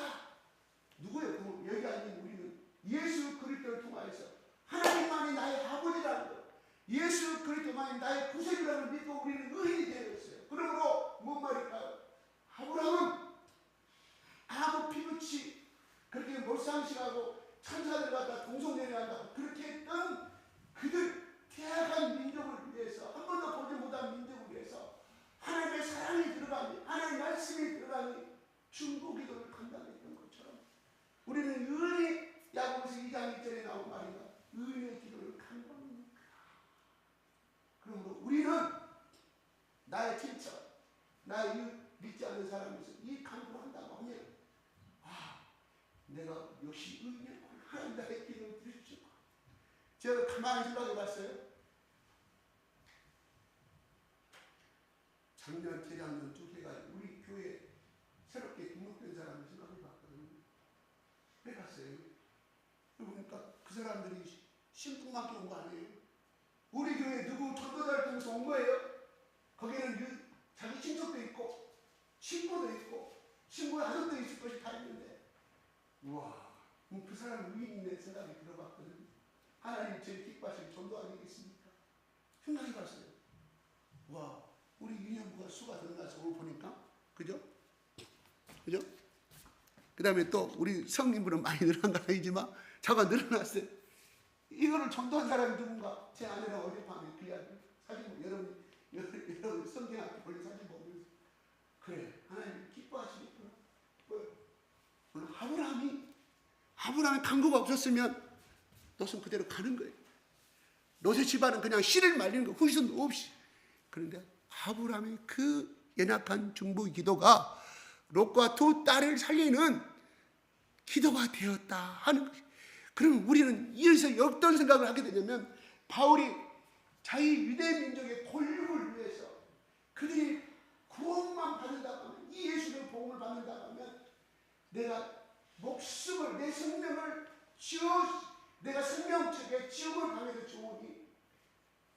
누구예요? 여기 앉은 우리는 예수 그리스도를 통하여서 하나님만이 나의 아버지라는 것, 예수 그리스도만이 나의 구세주라는 믿고 우리는 의인이 되었어요. 그러므로 뭔 말일까요? 아브라함은 아무 피부치 그렇게 몰상식하고 천사들 갖다 동성연애한다고 그렇게 했던 그들 태악한 민족을 위해서 한 번도 보지 못한 민족을 위해서 하나님의 사랑이 들어가니 하나님의 말씀이 들어가니 중보기도를 감당했던 것처럼 우리는 의인이 야고보서 2장 1절에 나온 말인가 의인의 기도를 감당합니다. 그러므로 우리는 나의 친척 나의 이웃 믿지 않는 사람에서 이 간구를 한다고 하면 내가 역시 의인이구나. 하나님 나의 기도를 들으십시오. 제가 가만히 생각해 봤어요. 작년, 재작년 두 해가 우리 교회에 새롭게 등록된 사람을 생각해 봤거든요. 해봤어요. 그러니까 그 사람들이 신분만 온 거 아니에요. 우리 교회 누구 전도자를 통해서 온 거예요. 거기는 자기 친척도 있고 친구도 있고 친구가 5명 있을 것이 다 있는데, 우와, 그 사람은 의인이네 생각이 들어봤거든요. 하나님 제일 기뻐하시는 전도 아니겠습니까? 생각해봤어요. 와, 우리 유년부가 수가 늘어나서 오늘 보니까, 그죠? 그죠? 그 다음에 또 우리 성인분은 많이 늘어난 건 아니지만 자가 늘어났어요. 이거를 전도한 사람이 누군가? 제 아내랑 어젯밤에 그 이야기 사진 여러분 성경 앞에 걸린 사진 보면서 그래, 하나님 기뻐하시겠구나. 오늘 아브라함이 강구가 없었으면 롯은 그대로 가는 거예요. 롯의 집안은 그냥 씨를 말리는 거 후회도 없이. 그런데 아브라함의 그 연약한 중보 기도가 롯과 두 딸을 살리는 기도가 되었다 하는 것이. 그러면 우리는 여기서 어떤 생각을 하게 되냐면, 바울이 자기 유대 민족의 권력을 위해서 그들이 구원만 받는다고 하면, 이 예수의 복음을 받는다고 하면, 내가 목숨을, 내 생명을 내가 생명책에 지옥을 당해도 좋으니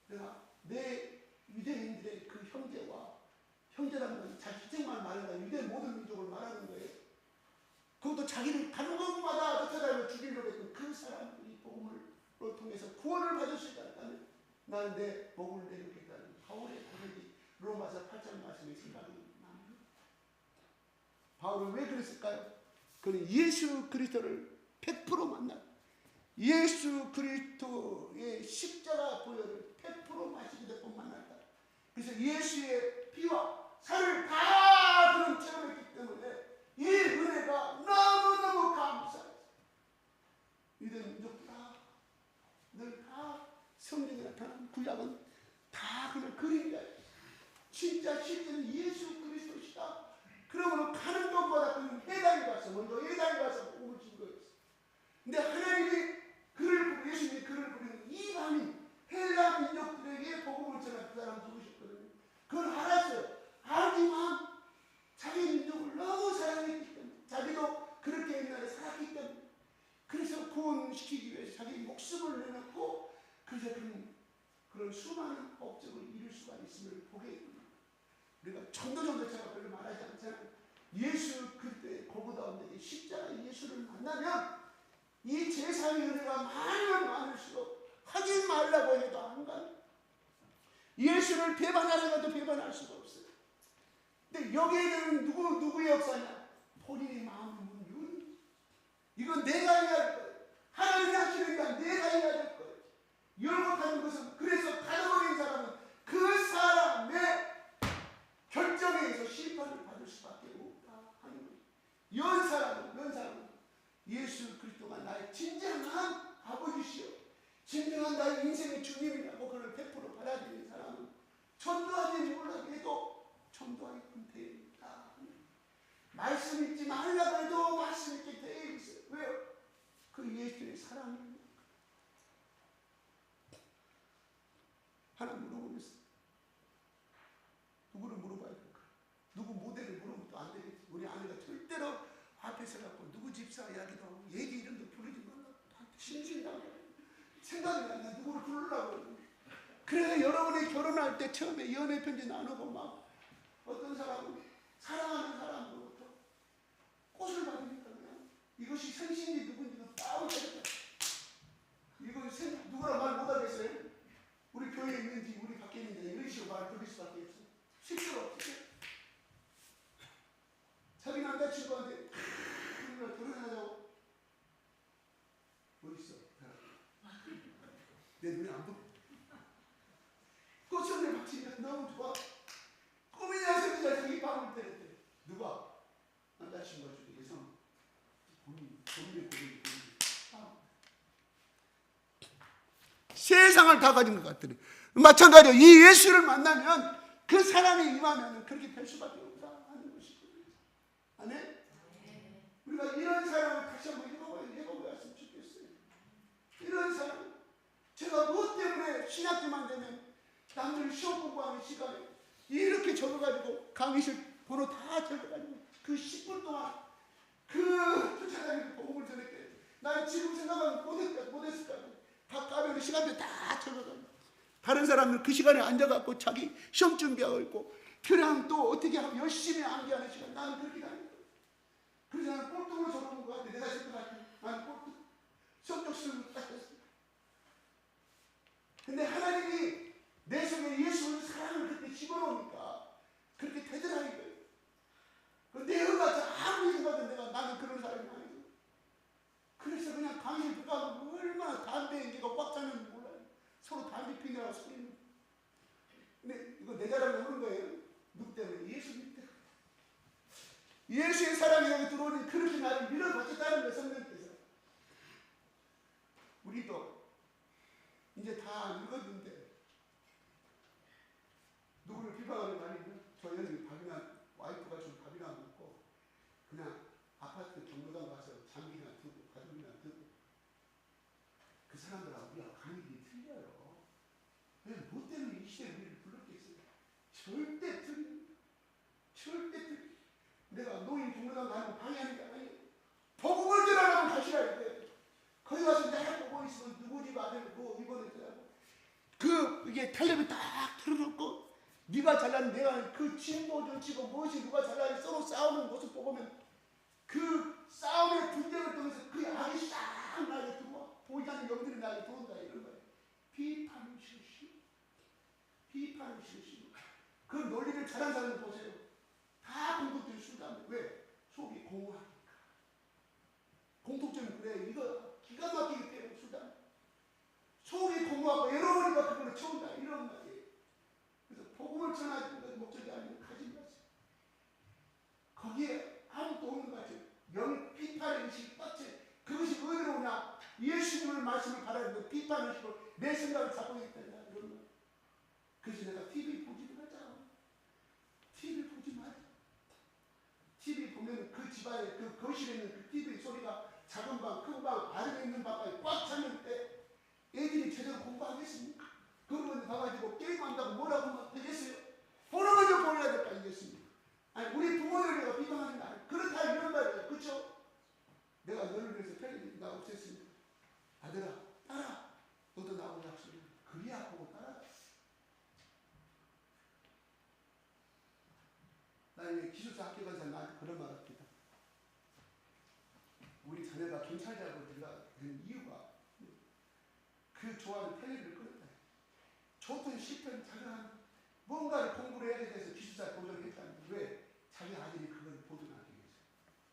내가 내 유대인들의 그 형제라는 건 자기만 말하는 거야. 유대 모든 민족을 말하는 거예요. 그것도 자기를 가는 곳마다 쫓아다니며 죽이려고 했던 그 사람들이 복음을 통해서 구원을 받을 수 있다는, 나는 내 복을 내놓겠다는 바울의 고백이 로마서 8장 말씀에 생각이 납니다. 바울은 왜 그랬을까요? 그는 예수 그리스도를 100% 만나, 예수 그리스도의 십자가 보혈을 100% 마시게 되고 만났다. 그래서 예수의 피와 살을 다 그런 체험했기 때문에 이 은혜가 너무너무 감사해요. 유대 민족 늘 다 성경에 나타난 구약은 다 그냥 그림자예요. 진짜 실제는 예수 그리스도시다. 그러므로 가는 것보다 그는 회당에 가서, 먼저 회당에 가서 복음을 증거했어요. 근데 하나님이 예수님이 그를 부리는 이방인 헬라 민족들에게 복음을 전한 그 사람 누구셨거든요. 그걸 알았어요. 알지만 자기 민족을 너무 사랑했기 때문에, 자기도 그렇게 옛날에 살았기 때문에, 그래서 구원시키기 위해서 자기 목숨을 내놓고, 그래서 그런 수많은 업적을 이룰 수가 있음을 보게 됩니다. 우리가 전도자가 별로 말하지 않잖아요. 예수 그때의 고부다운데 십자가 예수를 만나면 이 제사의 은혜가 많으면 많을수록 하지 말라고 해도 안 가요. 예수를 배반하려고 해도 배반할 수가 없어요. 근데 여기에 대한 누구의 역사냐? 본인의 마음의 문은 이건 내가 해야 할 거예요. 하나님이 하시니까 내가 해야 될 거예요. 열못하는 것은, 그래서 가져버린 사람은 그 사람의 결정에 의해서 심판을 받을 수밖에 없다 하는 거예요. 연 사람은 예수 그리스도가 나의 진정한 아버지시여, 진정한 나의 인생의 주님이라고 그를 100% 받아들이는 사람은 전도하지 몰라도 해도 전도하게끔 되어 있다. 말씀 잊지 말라고 해도 말씀 있게 되어 있어요. 왜요? 그 예수의 사랑입니다. 하나 물어보겠어. 누구를 물어봐야 될까? 누구 모델을 물으면 또 안 되겠지. 우리 아내가 절대로 앞에 서갖고 누구 집사 이야기도 하고 얘기 이름도 부르지 말라고 신신당해. 생각이 안 나. 누구를 부르려고. 그래서 여러분이 결혼할 때 처음에 연애 편지 나누고 막 어떤 사람은 사랑하는 사람으로부터 꽃을 받으니까 그냥 이것이 생신이 누군지도 딱 알겠다. 이거 누구랑 말 못하겠어요? 우리 교회에 있는지 우리 밖에 있는지 이런 식으로 말 들을 수밖에 없어요. 실수로 자기 남자친구한테 결혼하자고 어디 있어? 내 눈에 안 보여. 꽃선을 박치니까 너무 좋아. 꿈이냐 생이냐 자기 밤을 때렸대. 누가? 남자친구가 주기해서 고민이 세상을 다 가진 것 같더니, 마찬가지로 이 예수를 만나면 그 사랑에 임하면 그렇게 될 수밖에 없다 하는 것이거든요. 아멘? 우리가 이런 사랑을 다시 한번 해보았으면 좋겠어요. 이런 사랑. 제가 무엇 때문에 신학교만 되면 남들 시험 공부하는 시간에 이렇게 적어가지고 강의실 번호 다 적어가지고 그 10분 동안 그 쫓아다니는 복음을 전했대. 난 지금 생각하면 못했을 거야. 다 까면 시간표 다 적어가지고 다른 사람들 그 시간에 앉아갖고 자기 시험 준비하고 있고, 그냥 또 어떻게 하면 열심히 암기하는 시간. 나는 그렇게 다니는 거야. 그래서 나는 꼴등으로 저러는 것 같아. 내가 생각할 때 나는 꼴등. 성적 수준을 따졌어. 근데 하나님이 내 속에 예수의 사랑을 그렇게 집어넣으니까 그렇게 되더라 이거예요. 내 의가 아무리 생각해도 내가 나는 그런 사람이 아니고. 그래서 그냥 당신 들어가면 얼마나 담배 연기가 꽉 차는지 몰라요. 서로 담배 피느라고 소리는. 근데 이거 내 자랑이 오는 거예요. 누구 때문에? 예수님 때문에. 예수의 사랑이 여기 들어오니 그렇게 나를 밀어붙였다는 거예요. 성령께서. 우리도 이제 다 늙었는데 누구를 비방하는 거 아니면 저 여름에 밥이나 와이프가 좀 밥이나 먹고 그냥 아파트 경로당 가서 장기나 두고 가족이나 두고 그 사람들하고 우리가 관계가 틀려요. 뭐 때문에 이 시대에 우리를 불렀겠어요? 절대 틀립니다. 절대 틀립니다. 내가 노인 경로당 가는 거 방해하는 게 아니에요. 복음을 전하라고 가시라 이거예요. 거기 가서 내가 보고 있으면 누구 집 아들 뭐 이번에 이게 텔레비 딱 틀어놓고 네가 잘나는 내가 그 진보 정치고 무엇이 누가 잘나는 서로 싸우는 모습 보면 그 싸움의 분쟁을 통해서 그 악이 싹 나게 들어와. 보이지 않는 영들이 나게 들어온다 이런 거예요. 비판을 싫으시고 비판을 싫으시고 그 논리를 잘한 사람을 보세요. 다 공통점이 술담배. 왜? 속이 공허하니까. 공통점이 그래. 이거 기가 막히기 때문에 술담배. 속이 공허하고 외로우니까 그걸 채운다 이런 말이에요. 그래서 복음을 전하는 것 목적이 아니면 가지 마세요. 거기에 아무것도 없는 것 같아요. 영 비판의 의식이 뻗체. 그것이 어디로 오냐? 예수님의 말씀을 바라는데 비판의식으로 내 생각을 잡고 있다 이런 말. 그래서 내가 TV 보지 말자. TV 보지 말자. TV 보면 그 집안에 그 거실에 있는 그 TV 소리가 작은 방, 큰 방, 아래에 있는 방까지 꽉 찼는데 애들이 제대로 공부하겠습니까? 그러면 가가지고 게임한다고 뭐라고 되겠어요? 보는 걸 좀 보여야 될 거 아니겠습니까? 아니 우리 부모를 내가 비방하는 거 아니에요. 그렇다 이런 말이에요. 그렇죠? 내가 너를 위해서 편히 나오고 있었습니다. 아들아 따라. 너도 나오고 약속해. 그래야 보고 따라. 나 기숙사 학교 간 사람 나한테 그런 말 합니다. 우리 자녀가 경찰대학을 들어가는 이유가 그 좋아하는 텔레비를 끊었다. 좋든 싫든 자기가 뭔가를 공부를 해야 돼서 기숙사에 도전을 했다는 거예요. 왜? 자기 아들이 그걸 보존하기 위해서.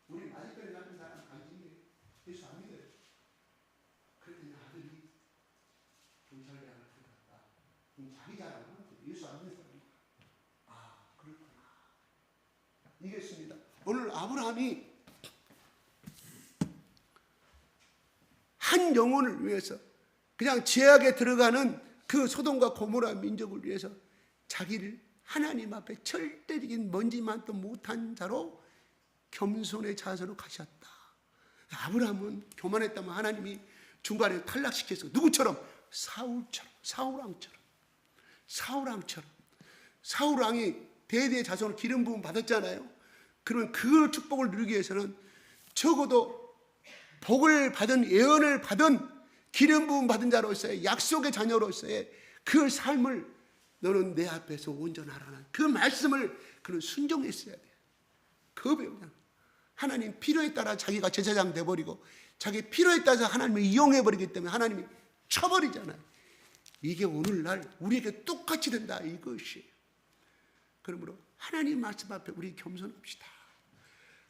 우리 아직까지 남은 사람은 관심이 예수 안 믿어요. 그랬더니 아들이 경찰대학을 들어갔다. 그럼 자기 자랑은 예수 안 믿는 사람이 아 그렇구나. 이겠습니다. 오늘 아브라함이 한 영혼을 위해서 그냥 죄악에 들어가는 그 소돔과 고모라 민족을 위해서 자기를 하나님 앞에 절대적인 먼지만도 못한 자로 겸손의 자세로 가셨다. 아브라함은 교만했다면 하나님이 중간에 탈락시켜서 누구처럼? 사울왕처럼 사울왕이 대대의 자손을 기름 부음 받았잖아요. 그러면 그 축복을 누리기 위해서는 적어도 복을 받은 예언을 받은 기름 부음 받은 자로서의 약속의 자녀로서의 그 삶을 너는 내 앞에서 온전하라는 그 말씀을 그는 순종했어야 돼요. 그 배우잖아. 하나님 필요에 따라 자기가 제사장 돼버리고 자기 필요에 따라서 하나님을 이용해버리기 때문에 하나님이 쳐버리잖아요. 이게 오늘날 우리에게 똑같이 된다 이것이에요. 그러므로 하나님 말씀 앞에 우리 겸손합시다.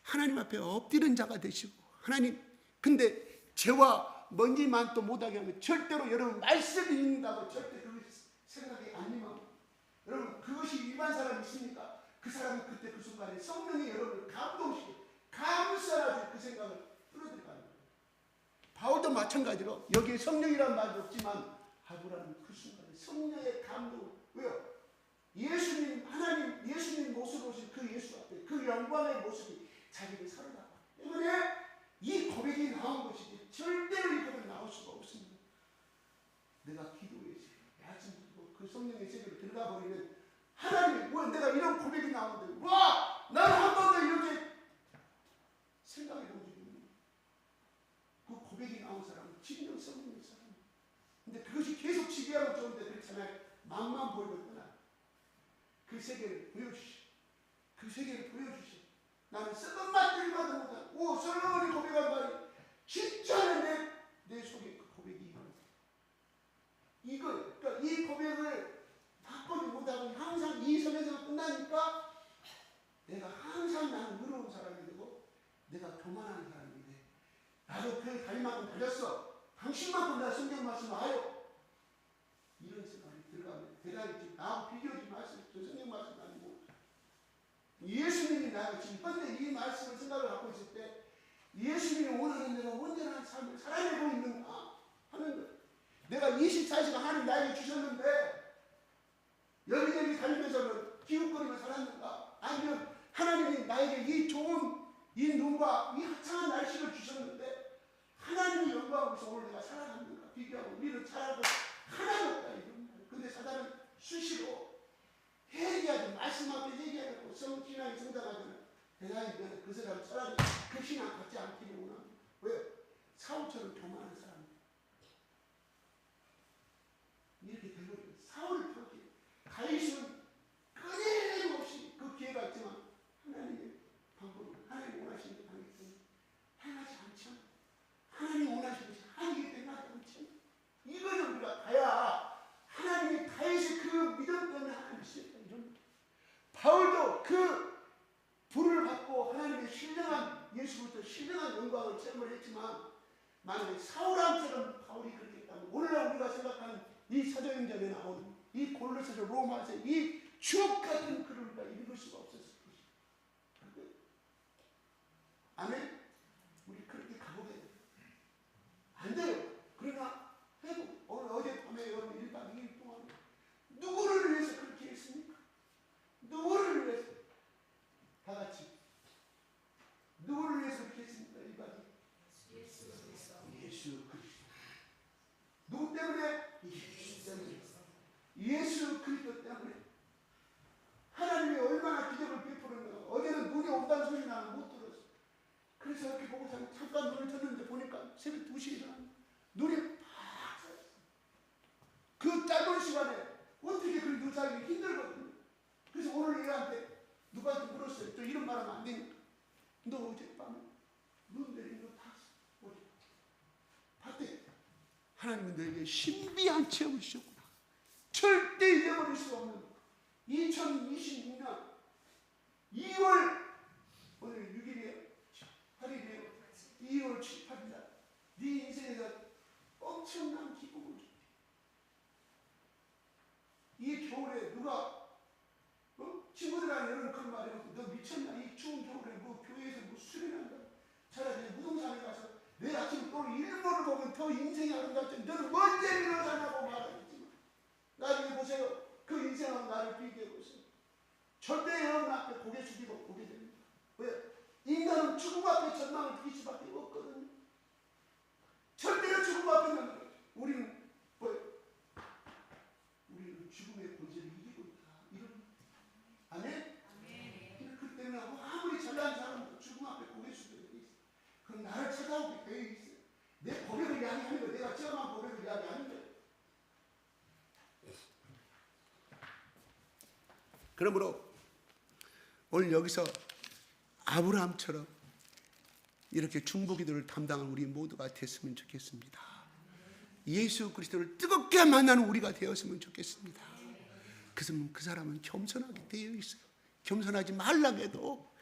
하나님 앞에 엎드리는 자가 되시고 하나님 근데 죄와 먼지만 또 못하게 하면 절대로 여러분 말씀이 있는다고 절대 그것이 생각이 아니면 여러분 그것이 일반 사람이 있습니까? 그 사람은 그때 그 순간에 성령이 여러분을 감동시키고 감싸라서 그 생각을 뚫어들어가는 거예요. 바울도 마찬가지로 여기에 성령이라는 말도 없지만 아브라함은 그 순간에 성령의 감동 왜요? 예수님 하나님 예수님 모습으로 오신 그 예수 앞에 그 영광의 모습이 자기를 사로잡아 때문에 이 고백이 나온 것이지 절대로 이 고백이 나올 수가 없습니다. 내가 기도해서 말씀 듣고 그 성령의 세계로 들어가 버리면 하나님 왜 내가 이런 고백이 나오는데 와 나는 한 번도 이렇게 생각해 본 적이 없는 그 고백이 나온 사람은 진정 성령의 사람. 근데 그것이 계속 지배하면 좋은데 그렇잖아요. 맛만 보이거나 그 세계를 보여주시. 그 세계를 보여주시. 나는 썩은 맛들마다 못한 오 솔로몬이 고백한 말이 진짜 내 속에 그 고백이 이거 그러니까 이 고백을 바꾸지 못하고 항상 이 선에서 끝나니까 내가 항상 나는 의로운 사람이 되고 내가 교만한 사람이 돼. 나도 그 다리만큼 달렸어. 당신만큼 나 성경 말씀 와요. 이런 생각이 들어가면 대단히 나하고 비교하지 마세요. 저 성경 말씀 아니고 예수님이 나가 지금 현재 이 말씀을 생각을 하고 있을 때 예수님이 원하는 내가 온전한 삶을 살아내고 있는가 하는 거예요. 내가 24시간 하나님 나에게 주셨는데 여기저기 다니면서는 기웃거리며 살았는가? 아니면 하나님이 나에게 이 좋은 이 눈과 이 화창한 날씨를 주셨는데 하나님의 영광으로서 오늘 내가 살아갔는가? 비교하고 우리는 잘하고 하나도 없다 이런 말이에요. 근데 사단은 수시로 회개하지 말씀 앞에 얘기하고 성신앙이 성장하잖아요. 대단히 미안해. 그 사람 차라리 그 신앙 갖지 않기를 원합니다. 왜요? 사울처럼 교만한 사람 이렇게 되거든요. 사울을 펴기 다윗은 끊임없이 그 기회가 있지만 하나님의 방법을 하나님 원하시는 게 하기 때문에 행하지 않죠. 하나님 원하시는 것이 하나님이 행하지 않죠. 이거는 우리가 가야 하나님이 다윗의 그 믿음 때문에 하나님이 쓰였다 이런 바울도 그 불을 받고 하나님의 신령한 예수부터 신령한 영광을 체험을 했지만 만약에 사울왕처럼 바울이 그렇게 했다면 오늘날 우리가 생각하는 이 사도행전에 나오는 이 골로새서 로마서 이 주옥 같은 글을 우리가 읽을 수가 없었을 것이다. 아멘? 우리 그렇게 가보게 돼요. 안 돼요. 그러나 해도 오늘 어젯밤에 여러분 1박 2일 동안 누구를 위해서 그렇게 했습니까? 누구를 위해서? 다 같이 누구를 위해서 그렇게 했습니까? 1박 2일 예수 그리스도. 누구 때문에? 예수 그리스도 때문에. 하나님이 얼마나 기적을 베풀었는가. 어제는 눈이 온다는 소리 나는 못 들었어. 그래서 이렇게 보고 잠깐 눈을 떴는데 보니까 새벽 2시에 일어났는데 눈이 팍 샜어. 그 짧은 시간에 어떻게 그렇게 눈 자기 힘들거든요. 그래서 오늘 얘한테 누구한테 물었어요. 또 이런 말 하면 안 되니까. 너 어젯밤에 눈 내린 거 봤어? 봤대. 하나님은 너에게 신비한 체험을 주셨구나. 절대 잊어버릴 수 없는 2026년 2월 오늘 6일이에요? 8일이에요? 2월 7, 8일 날 네 인생에서 엄청난 기쁨을 줍니다. 이 겨울에 누가 친구들한테 여러분 그런 말 해놓고 너 미쳤나? 이 추운 겨울에 뭐 교회에서 뭐 수련한다. 차라리 무동산에 가서 내일 아침 또 일몰을 보면 더 인생이 아름답지. 너는 뭔 재미로 사냐고 말하겠지만 나중에 보세요. 그 인생하고 나를 비교해 보세요. 절대 여러분 앞에 고개 숙이고 보게 됩니다. 왜? 인간은 죽음 앞에 전망을 드릴 수밖에 없거든요. 절대로 죽음 앞에는 우리는 뭐예요? 우리는 죽음의 권세를 이기고 있다. 이런 아멘? 그렇기 때문에 아무리 잘난 사람도 죽음 앞에 고개 숙여야 돼 있어. 그럼 나를 찾아오게 되어 있어요. 내 고백을 이야기하는 거 내가 체험한 고백을 이야기하는 거예요. 그러므로 오늘 여기서 아브라함처럼 이렇게 중보기도를 담당한 우리 모두가 됐으면 좋겠습니다. 예수 그리스도를 뜨겁게 만나는 우리가 되었으면 좋겠습니다. 그 사람은 겸손하게 되어 있어요. 겸손하지 말라고 해도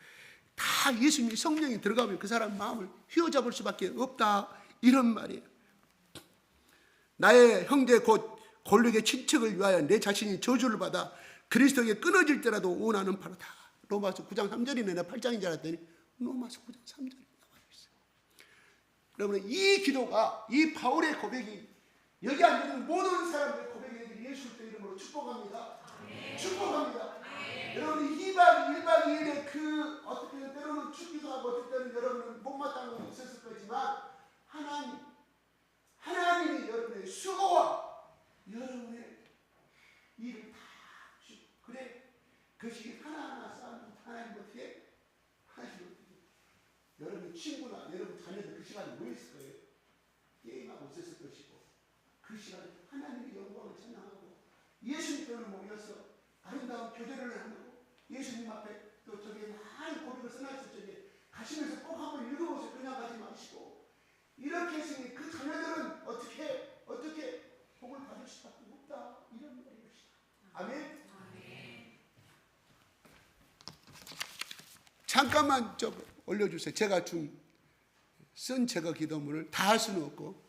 다 예수님이 성령이 들어가면 그 사람 마음을 휘어잡을 수밖에 없다 이런 말이에요. 나의 형제 곧 골격의 친척을 위하여 내 자신이 저주를 받아 그리스도에게 끊어질 때라도 원하는 바로다. 로마서 9장 3절이네. 내가 8장인 줄 알았더니 로마서 9장 3절이 나와 있어요. 여러분 이 기도가 이 바울의 고백이 여기 앉는 모든 사람들의 고백이 예수의 이름으로 축복합니다. 축복합니다. 여러분 2박 2일의 그 어떻게 때로는 춥기도 하고 어떨 때는 여러분은 못마땅한 게 있었을 거지만 하나님이 여러분의 수고와 여러분의 일을 다 주시고 그래 그것이 하나하나 쌓는 하나님 어떻게 하나님 어떻게 여러분 친구나 여러분 자녀들 그 시간에 뭐 있을 거예요? 게임하고 있었을 것이고 그 시간에 하나님의 영광을 찬양하고 예수님께로 모여서 아름다운 교제를 하고 예수님 앞에 또 저기 많은 고백을 써놨을 적에 가시면서 꼭 한번 읽어보세요. 그냥 가지 마시고. 이렇게 했으니 그 자녀들은 어떻게 복을 받을 수밖에 없다. 이런 말인 것이다. 아멘. 잠깐만 좀 올려주세요. 제가 쓴 제거 기도문을 다 할 수는 없고.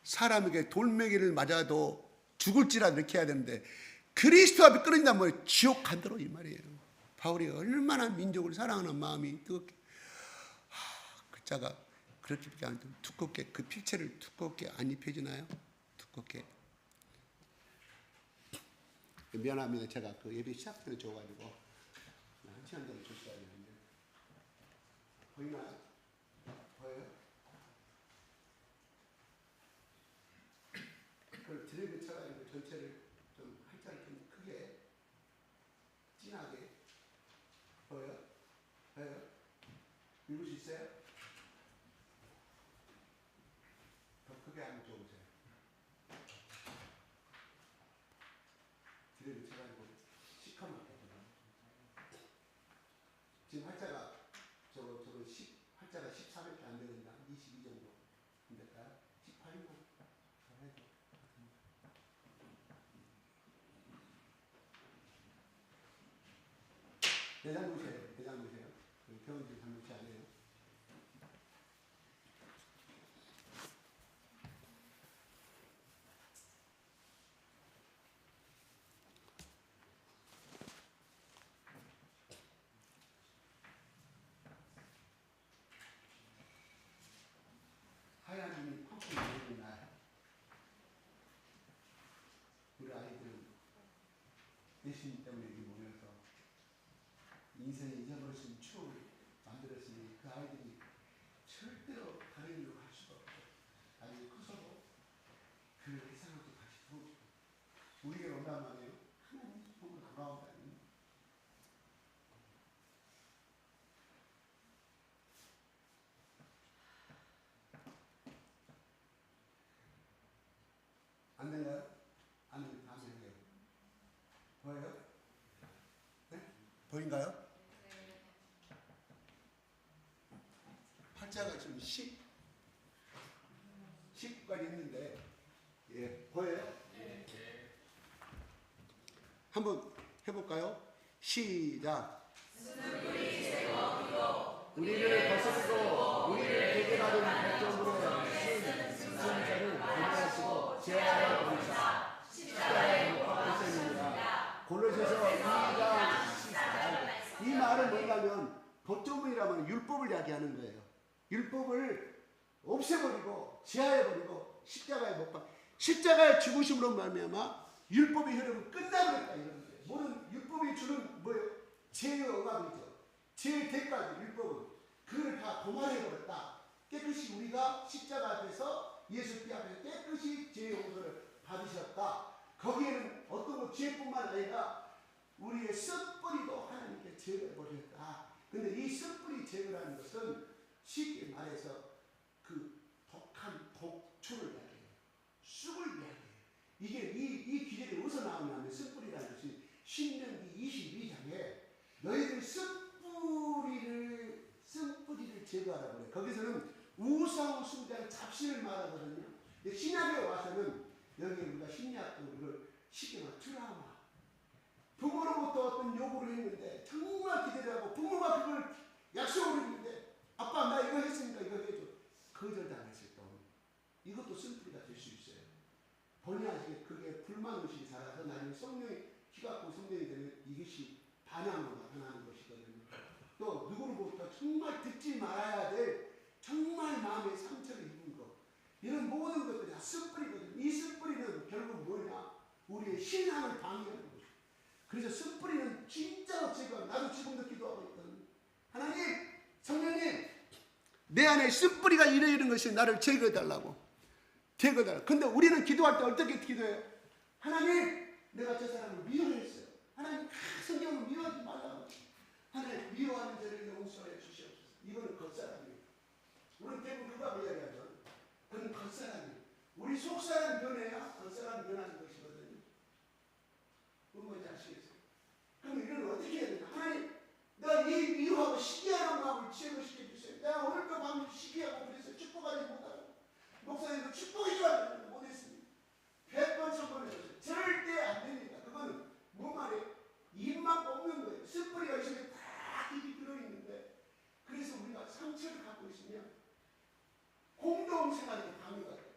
사람에게 돌멩이를 맞아도 죽을지라도 이렇게 해야 되는데 그리스도 앞에 끊어진다면 뭐예요? 지옥 간다로 이 말이에요. 바울이 얼마나 민족을 사랑하는 마음이 뜨겁게 글자가 그렇게밖에 안 돼요. 두껍게 그 필체를 두껍게 안 입혀지나요? 두껍게. 미안합니다. 제가 그 예배 시작 전에 줘가지고 한 시간 전에 줬어야 되는데 보이나요? 보여요? 그걸 드래그 쳐가지고 전체를 좀 활자를 좀 크게 진하게 보여요? 보여요? 읽을 수 있어요? 더 크게 한번 줘보세요. 드래그 쳐가지고 시커멓게 지금 활자가 활자가 14밖에 안 되는데 22 정도 안 될까요? 18이면 대장 보세요. 병원들 장무시 아니에요. 하얀님이 펑펑 내리는 날 우리 아이들은 예수님 때문에 여기 모여서 인생에 잊어버렸으면 추억을 만들었으니 그 아이들이 절대로 다른 일로 갈 수가 없고 아니 커서도 그 세상으로 다시 들어오고 우리에게 온단 말이에요. 하나님 보고 돌아온다니. 안 된가요? 안 됩니다. 안 돼요. 보여요? 네? 보인가요? 팔자가 지금 10까지 했는데, 예, 보여요? 한번 해볼까요? 시작. 우리를 거스르고 우리를 대결하는 결정으로 신자를 구원하시고 제하여 버리사 십자가에 못 박혀 있습니다. 골로새서 2장 14절. 이 말은 뭐냐면 법조문이라면 율법을 이야기하는 거예요. 율법을 없애버리고 제하해버리고 십자가에 못 박혀. 십자가의 죽으심으로 말미암아 율법의 효력은 끝나버렸다 이런 거예요. 모든 율법이 주는 뭐예요? 죄의 억압이죠. 죄의 대가죠. 율법은 그걸 다 도말해버렸다. 깨끗이 우리가 십자가 앞에서 예수 피 앞에서 깨끗이 죄의 용서를 받으셨다. 거기에는 어떤 것 죄뿐만 아니라 우리의 썩뿌리도 하나님께 제거해버렸다. 근데 이 썩뿌리 제거라는 것은 쉽게 말해서 그 독한 독초를 이야기해요. 쑥을 이야기해요. 이게 이 기절이 어디서 나오냐면 썩뿌리라는 것이 신명기 22장에 너희들 썩뿌리를 제거하라고 그래요. 거기서는 우상 숭배한 잡신을 말하거든요. 신약에 와서는 여기 우리가 신약도 이걸 쉽게 말하면 트라우마. 부모로부터 어떤 요구를 했는데 정말 기대를 하고 부모가 그걸 약속을 했는데 아빠 나 이거 했으니까 이거 해줘. 거절당했을 경우 이것도 썩뿌리가 될 수 있어요. 본의 아니게 그게 불만의식이 살아서 나중에 성령이 피갖고 성령이 되면 이것이 반항으로 나타나는 것이거든요. 또 누구로부터 정말 듣지 말아야 될 정말 마음의 상처를 입은 것 이런 모든 것들이 다 썩뿌리거든요. 이 썩뿌리는 결국 뭐냐? 우리의 신앙을 방해하는 거죠. 그래서 썩뿌리는 진짜로 제가 나도 지금도 기도하고 있거든요. 하나님, 성령님 내 안에 썩뿌리가 이러이런 것이 나를 제거해달라고. 되거든. 근데 우리는 기도할 때 어떻게 기도해요? 하나님, 내가 저 사람을 미워했어요. 하나님, 성경을 미워하지 말라고. 하나님, 미워하는 죄를 용서해 주시옵소서. 이거는 겉사람이에요. 우리는 대부분 그거 이야기하죠. 그건 겉사람이에요. 우리 속사람 변해야 겉사람 변하는 것이거든요. 뭔지 아시겠어요? 그럼 이걸 어떻게 해야 되나? 하나님, 내가 이 미워하고 시기하는 마음을 제거시켜 주세요. 내가 오늘도 밤에 시기하고 그래서 축복하지 못하고 목사님도 축복이 좋아지지 못했습니다. 100번 선포해줬어요. 절대 안 됩니다. 그거는 뭔 말이에요? 입만 뽑는 거예요. 쓴뿌리가 있으면 다 입이 들어있는데, 그래서 우리가 상처를 갖고 있으면 공동생활에 방해가 돼요.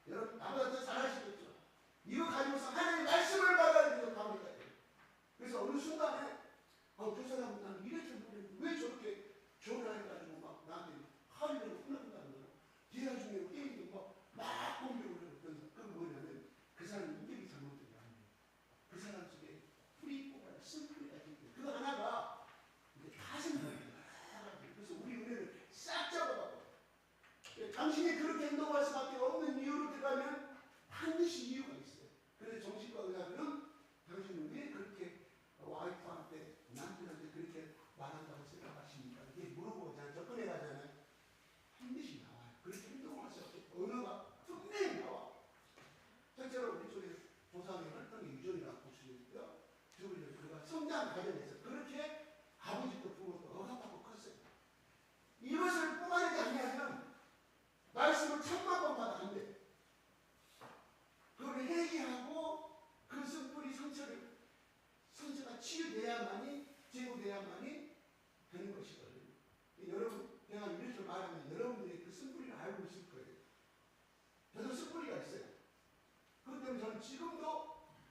여러분 나보다 더 잘하시겠죠? 이거 가지고서 하나님의 말씀을 받아야 돼서 방해가 돼요. 그래서 어느 순간에 저 사람은 나는 이랬던 노래인데 왜 저렇게 전화해가지고 막 나한테 하려고 혼난다는 거야. 뒤에 중에 게임도 막 공격을 해요. 그건 뭐냐면 그 사람 인격이 잘못된 게 아니에요. 그 사람 속에 뿌리 뽑아야 쓴뿌리가 있는데 그 하나가 이제 다 생겨요. 그래서 우리 은혜를 싹 잡아가고, 당신이 그렇게 행동할 수밖에 없는 이유로 들어가면 반드시 이유가 있어요. 그래서 정신과 의사들은 당신은 왜 그렇게 와이프한테 남편한테 그렇게 말한다고 생각하십니까? 이게 물어보고 접근해 가잖아요. 반드시 나와요. 그렇게 행동할 수 없게 언어가 분명히 나와. 실제로 우리 쪽에 조상의 활동의 유전이라고 볼 수 있고요. 그가 성장 과정에서 그렇게 아버지도 부모도 억압하고 컸어요. 이것을 뽑아내지 않으면 말씀을 1000만 번 받아 안 돼. 그걸 회개하고 그 쓴뿌리 상처가 치유돼야만이, 제거돼야만이 되는 것이거든요. 여러분, 내가 이렇게 말하면 여러분들이 그 쓴뿌리를 알고 있을 거예요. 저도 쓴뿌리가 있어요. 그렇기 때문에 저는 지금도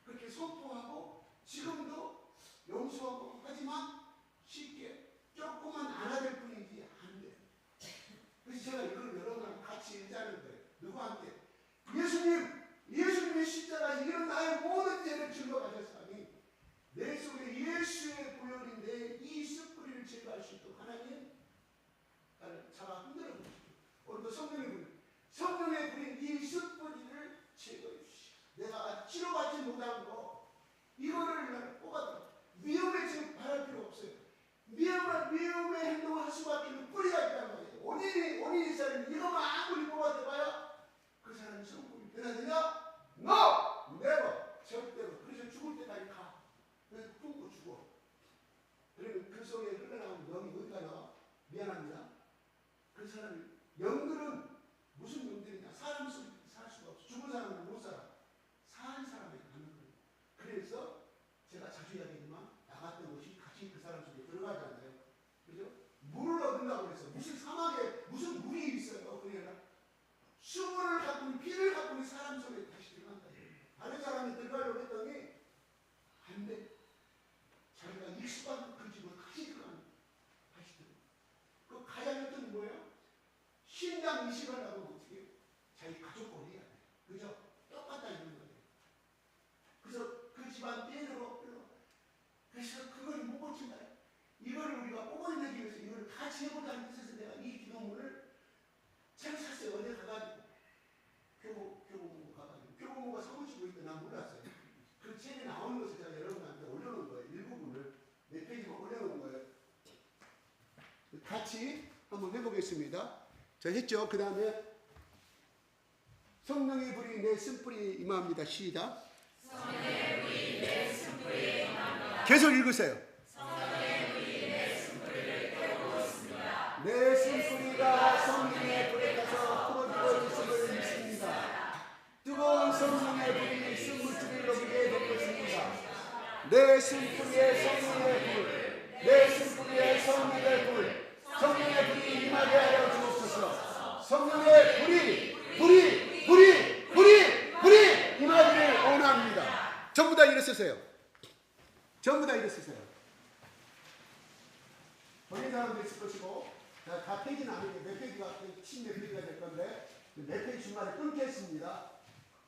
그렇게 선포하고 지금도 용서하고 하지만 쉽게 조금만 안아낼 뿐이지 안 돼요. 그래서 제가 이걸 여러분하고 같이 얘기하는 거예요. 누구한테? 예수님의 십자가에서 이런 나의 모든 죄를 증거하셨으니 내 속에 예수의 보혈인데 이 쓴뿌리를 제거할 수 있도록 하나님 나를 잡아 흔들어 주시고, 오늘도 성령의 불인 이 쓴뿌리를 제거해 주시고, 내가 치료받지 못한 거 이거를 나를 뽑아들어. 위험에 지금 바랄 필요 없어요. 위험의 행동을 할 수밖에 없는 뿌리가 있단 말이에요. 원인이 있어야 이거만 아무리 뽑아대봐야 그 사람이 성품이 변화되냐? No! Never! 절대로. 그래서 죽을 때까지 가. 그래서 품고 죽어. 그러면 그 속에 흘러나오는 영이 어디가 나와? 미안합니다. 그 사람이, 영들은 무슨 영들이냐? 사람 속에 살 수가 없어. 죽은 사람은 못 살아. 산 사람에게 가는 거예요. 그래서 제가 자주 이야기하지만 나갔던 것이 다시 그 사람 속에 들어가잖아요. 그죠? 물을 얻는다고 그래서 무슨 사막에 무슨 물이 있어요. 그러니까 수분을 갖고 있는, 피를 갖고 있는 사람 속에 다시 들어간다. 다른 사람이 들어가려고 했더니 안 돼. 자기가 익숙한 그 집을 다시 들어가는 거예요. 다시 들어가. 그 가장 했더니 뭐예요? 신장 이식을 하고 어떻게 해요? 자기 가족을 해야 돼. 그죠? 똑같다 이런 거예요. 그래서 그 집안 떼내고 그래서 그걸 못 고친다. 이걸 우리가 뽑아내기 위해서 이걸 같이 해보자는 뜻에서 내가 이 기도문을 책 샀어요. 어제 가가지고 교보문고 가가지고 교보문고가 사무치고 있던 난 몰랐어요. 그 책에 나오는 것을 제가 여러분한테 올려놓은 거예요. 일부분을 몇 페이지만 올려놓은 거예요. 같이 한번 해보겠습니다. 자, 했죠? 그 다음에 성령의 불이 내 쓴뿌리 임합니다. 시작. 성령의 불이 내 쓴뿌리 임합니다. 계속 읽으세요. 성령의 불이 내 쓴뿌리를 태우고 있습니다. 내 쓴뿌리가 성령의 불에 타서 풀어지고 있음을 믿습니다. 뜨거운 성령의 불이 쓴물줄을 넘게 덮겠습니다. 내 쓴뿌리에 성령의 불, 내 쓴뿌리에 성령의 불, 성령의 불이 임하게 하여 주옵소서. 성령의 불이 임하기를 원합니다. 전부 다 일어서세요. 전부 다 일어서세요. 버린 사람도 있을 것이고, 다 페이지는 아니고 몇 페이지가, 10몇 페이지가 될 건데 몇 페이지 중간에 끊겠습니다.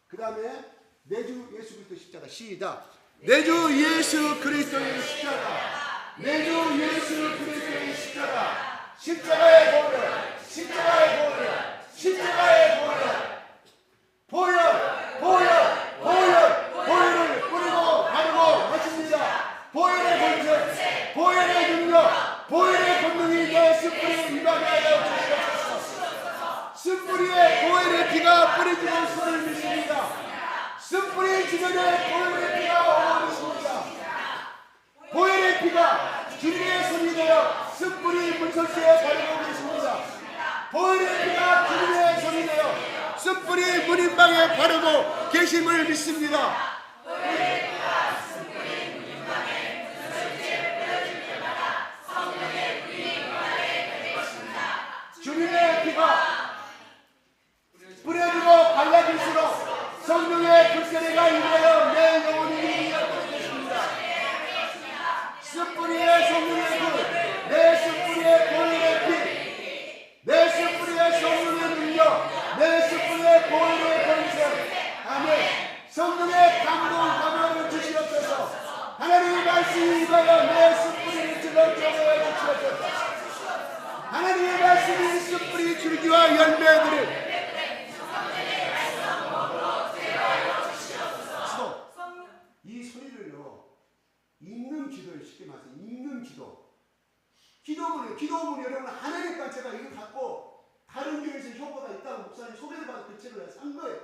그 다음에 내주 예수 그리스도 십자가. 시작. 내주 예수 그리스도의 십자가, 내주 예수 그리스도의 십자가, 십자가의 보혈, 십자가의 보혈, 십자가의 보혈. 쓴뿌리에 보혈의 피가 뿌려지는 손을 믿습니다. 쓴뿌리 주변에 보혈의 피가 오르십니다. 보혈의 피가 주님의 손이 되어 쓴뿌리 문설주에 바르고 계십니다. 보혈의 피가 주님의 손이 되어 쓴뿌리 문인방에 바르고 계심을 믿습니다. 주님의 피가 뿌려지고 갈라질수록 성령의 불세례가 임하여 내 영혼이 이어지게 되십니다. 쓴뿌리의 성령의 불, 내 쓴뿌리의 보혈의 피, 내 쓴뿌리의 성령의 능력, 내 쓴뿌리의 보혈의 권세. 아멘. 성령의 감동 감화를 주시옵소서. 하나님의 말씀이 임하여 내 쓴뿌리를 즐겁게 주시옵소서. 하나님의 말씀이 쓴뿌리 줄기와 열매들을 이 소리를요 읽는 기도에 쉽게 말해서 읽는 기도 기도문이요 여러분 하나님과 제가 이거 갖고 다른 교회에서 효과가 있다고 목사님 소개를 받아 그 책을 산 거예요.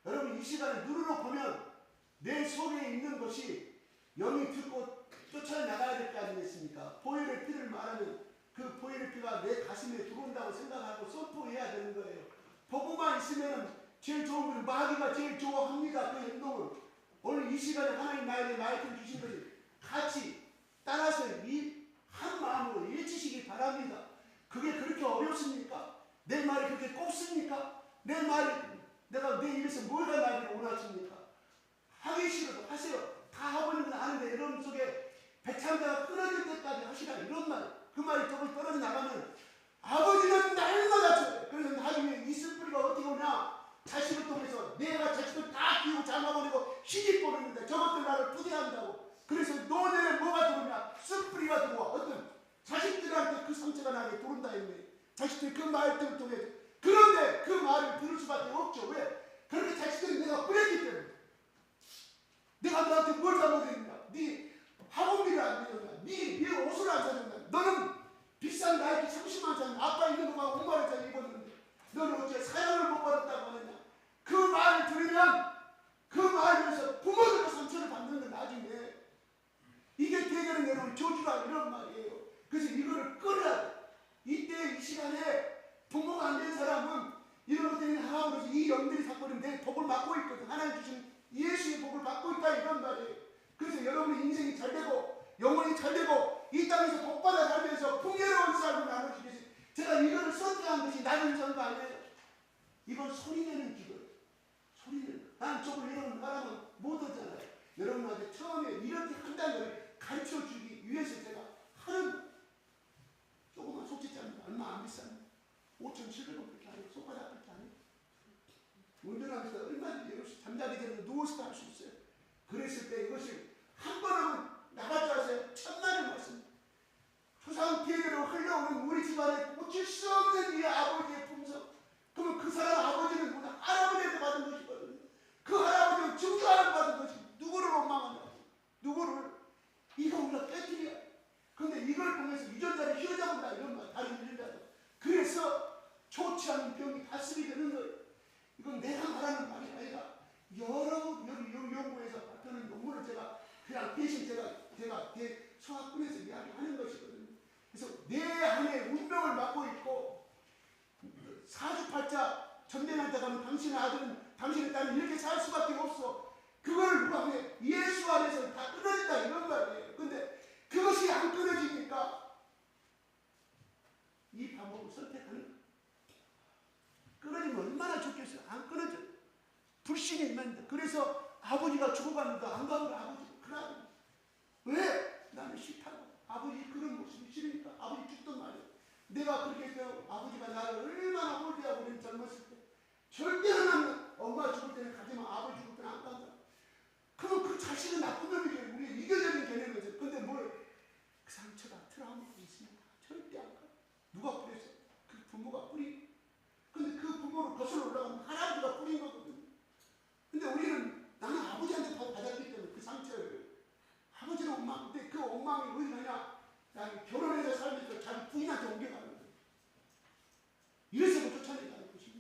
여러분 이 시간에 눈으로 보면 내 속에 있는 것이 영이 듣고 쫓아나가야 될 거 아니겠습니까? 보혈의 피를 말하면 그 보혈의 피가 내 가슴에 들어온다고 생각하고 선포해야 되는 거예요. 보고만 있으면 제일 좋은 건 마귀가 제일 좋아합니다. 그 행동을. 오늘 이 시간에 하나님 나에게 말씀 주신 것이 같이 따라서 이 한 마음으로 일치시기 바랍니다. 그게 그렇게 어렵습니까? 내 말이 그렇게 꼽습니까? 내 말이 내가 내 입에서 뭐가 나기를 원하십니까? 하기 싫어도 하세요. 다 하고 있는 건 아는데 여러분 속에 백창자가 끊어질 때까지 하시라 이런 말. 그 말이 조금 떨어져 나가면 아버지는 날마다 줘요. 그래서 나중에 이 쓴뿌리가 어떻게 오냐? 자식을 통해서 내가 자식을 다 키우고 장가버리고 시집 보냈는데 저것들 나를 부대한다고. 그래서 너네는 뭐가 들어오냐? 쓴뿌리가 들어와. 어떤 자식들한테 그 상처가 나게 들어온다 했네. 자식들이 그 말들을 통해서. 그런데 그 말을 들을 수밖에 없죠. 왜? 그렇게 자식들이 내가 보냈기 때문에. 내가 너한테 뭘 잘못했냐? 네 학원비를 안 내줬냐? 네 옷을 안 사줬냐? 너는 비싼 나이키 30만 원 아빠 있는 동안 5만 원짜리 입었는데 너는 어째 사양을 못 받았다고 하느냐? 그 말을 들으면 그 말에서 부모들도 상처를 받는 건 나중에 이게 대결은 여러분 저주라 이런 말이에요. 그래서 이거를 끊어야 돼. 이때 이 시간에 부모가 안 된 사람은 이런 것들이 하나님으로서 이 영들이 사건은 내 복을 받고 있거든. 하나님 주신 예수의 복을 받고 있다 이런 말이에요. 그래서 여러분의 인생이 잘 되고 영혼이 잘 되고 이 땅에서 복받아 살면서 풍요로운 삶을 나누기 위해서 제가 이거를 선택한 것이 나는 선거 아니에요. 이건 소리내는 기도예요. 소리내는. 난 저걸 여러분 말하면 못 하잖아요. 여러분한테 처음에 이렇게 한다는 걸 가르쳐주기 위해서 제가 하는 조그만 속짓자입니다. 얼마 안 비쌉니다. 5,700원밖에 안 해요. 손바닥밖에 안 해요. 운전하면서 얼마든지 여러분 잠자기 전에 누워서도 할 수 있어요. 그랬을 때 이것이 한 번은 나갈 줄 아세요? 천만의 말씀. 조상 계대로 흘러오는 우리 집안에 묻힐 수 없는 이 아버지의 품성. 그러면 그 사람 아버지는 누구나 할아버지한테 받은 것이거든요. 그 할아버지는 증조하는 받은 것이 누구를 원망하냐? 누구를? 이거 우리가 깨뜨려. 근데 이걸 통해서 유전자를 휘어잡는다 이런 말. 다른 유전자도. 그래서 좋지 않은 병이 다스리게 되는 거예요. 이건 내가 말하는 말이 아니라 여러 연구에서 발표하는 논문을 제가 그냥 대신 제가 소학군에서 이야기하는 것이거든요. 그래서 내 안에 운명을 맡고 있고 사주팔자 전쟁할 때 가면 당신의 아들은 당신의 딸은 이렇게 살 수밖에 없어. 그걸 누가 해? 예수 안에서 다 끊어진다 이런 말이에요. 근데 그것이 안 끊어지니까 이 방법을 선택하는 거예요. 끊어지면 얼마나 좋겠어요. 안 끊어져. 불신이 있는데 그래서 아버지가 죽어갔는데 안 가면 아버지가 그러고 왜? 나는 싫다고. 아버지 그런 모습이 싫으니까 아버지 죽던 말이에요. 내가 그렇게 해서 아버지가 나를 얼마나 홀대하고 우리는 젊었을 때 절대 하나는 엄마 죽을 때는 가지만 아버지 죽을 때는 안 간다. 그럼 그 자식은 나쁜 놈이죠. 우리의 이교적인 개념이죠. 근데 뭘 그 상처가 트라우마가 있으면 절대 안 가. 누가 뿌렸어? 그 부모가 뿌리. 근데 그 부모를 거슬러 올라가면 할아버지가 뿌린 거거든요. 근데 우리는 나는 아버지한테 받았기 때문에 그 상처를 아버지는 엉망. 근데 그 엉망이 어디 가냐? 나는 결혼해서 살면서 자기 부인한테 옮겨가는 거예요. 이래서 쫓아내가는 것이.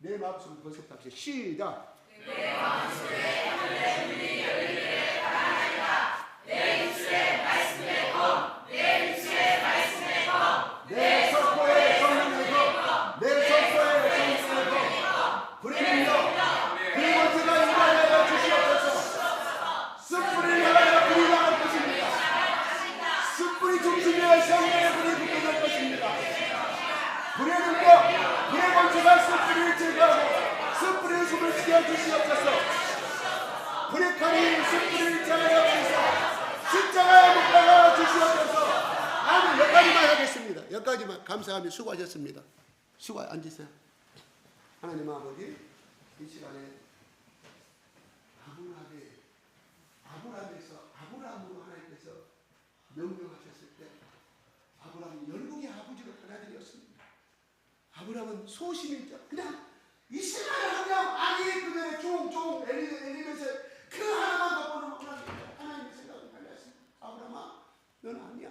내 마음속에 번성케 합시다. 시작. 내 선포의 성령에서 내 선포의 성령에서 불의 능력 그리고 제가 인간하여 주시옵소서. 숯불을 향하여 불이 나갈 것입니다. 숯불이 중심이여 성령의 불이 붙어질 것입니다. 불의 능력 불의 권세가 숯불을 제거하고 숯불의 숨을 쉬어 주시옵소서. 불의 칼이 숯불을 자하여 버리사 십자가에 못 박아 주시옵소서. 아멘. 여기까지만 하겠습니다. 여기까지만. 감사하며 수고하셨습니다. 수고. 앉으세요. 하나님 아버지, 이 시간에 아브라함으로 하나님께서 명령하셨을 때 아브라함이 열국의 아버지로 받아들였습니다. 아브라함은 소심했죠. 그냥 이스마엘 하면 아니 그들의 종 엘리메셀 그 하나만 갖고는 하나님의 생각을 달렸습니다. 아브라함아, 너는 아니야.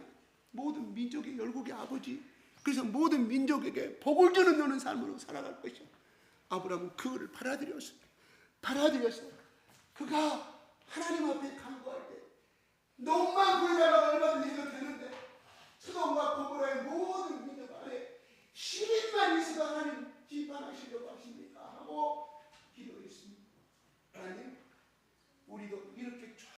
모든 민족의 열국의 아버지. 그래서 모든 민족에게 복을 주는 너는 삶으로 살아갈 것이야. 아브라함은 그거를 받아들였습니다. 받아들였어요. 그가 하나님 앞에 간구할 때 농만 구해달라고 얼마든지 해도 되는데 소돔과 고모라의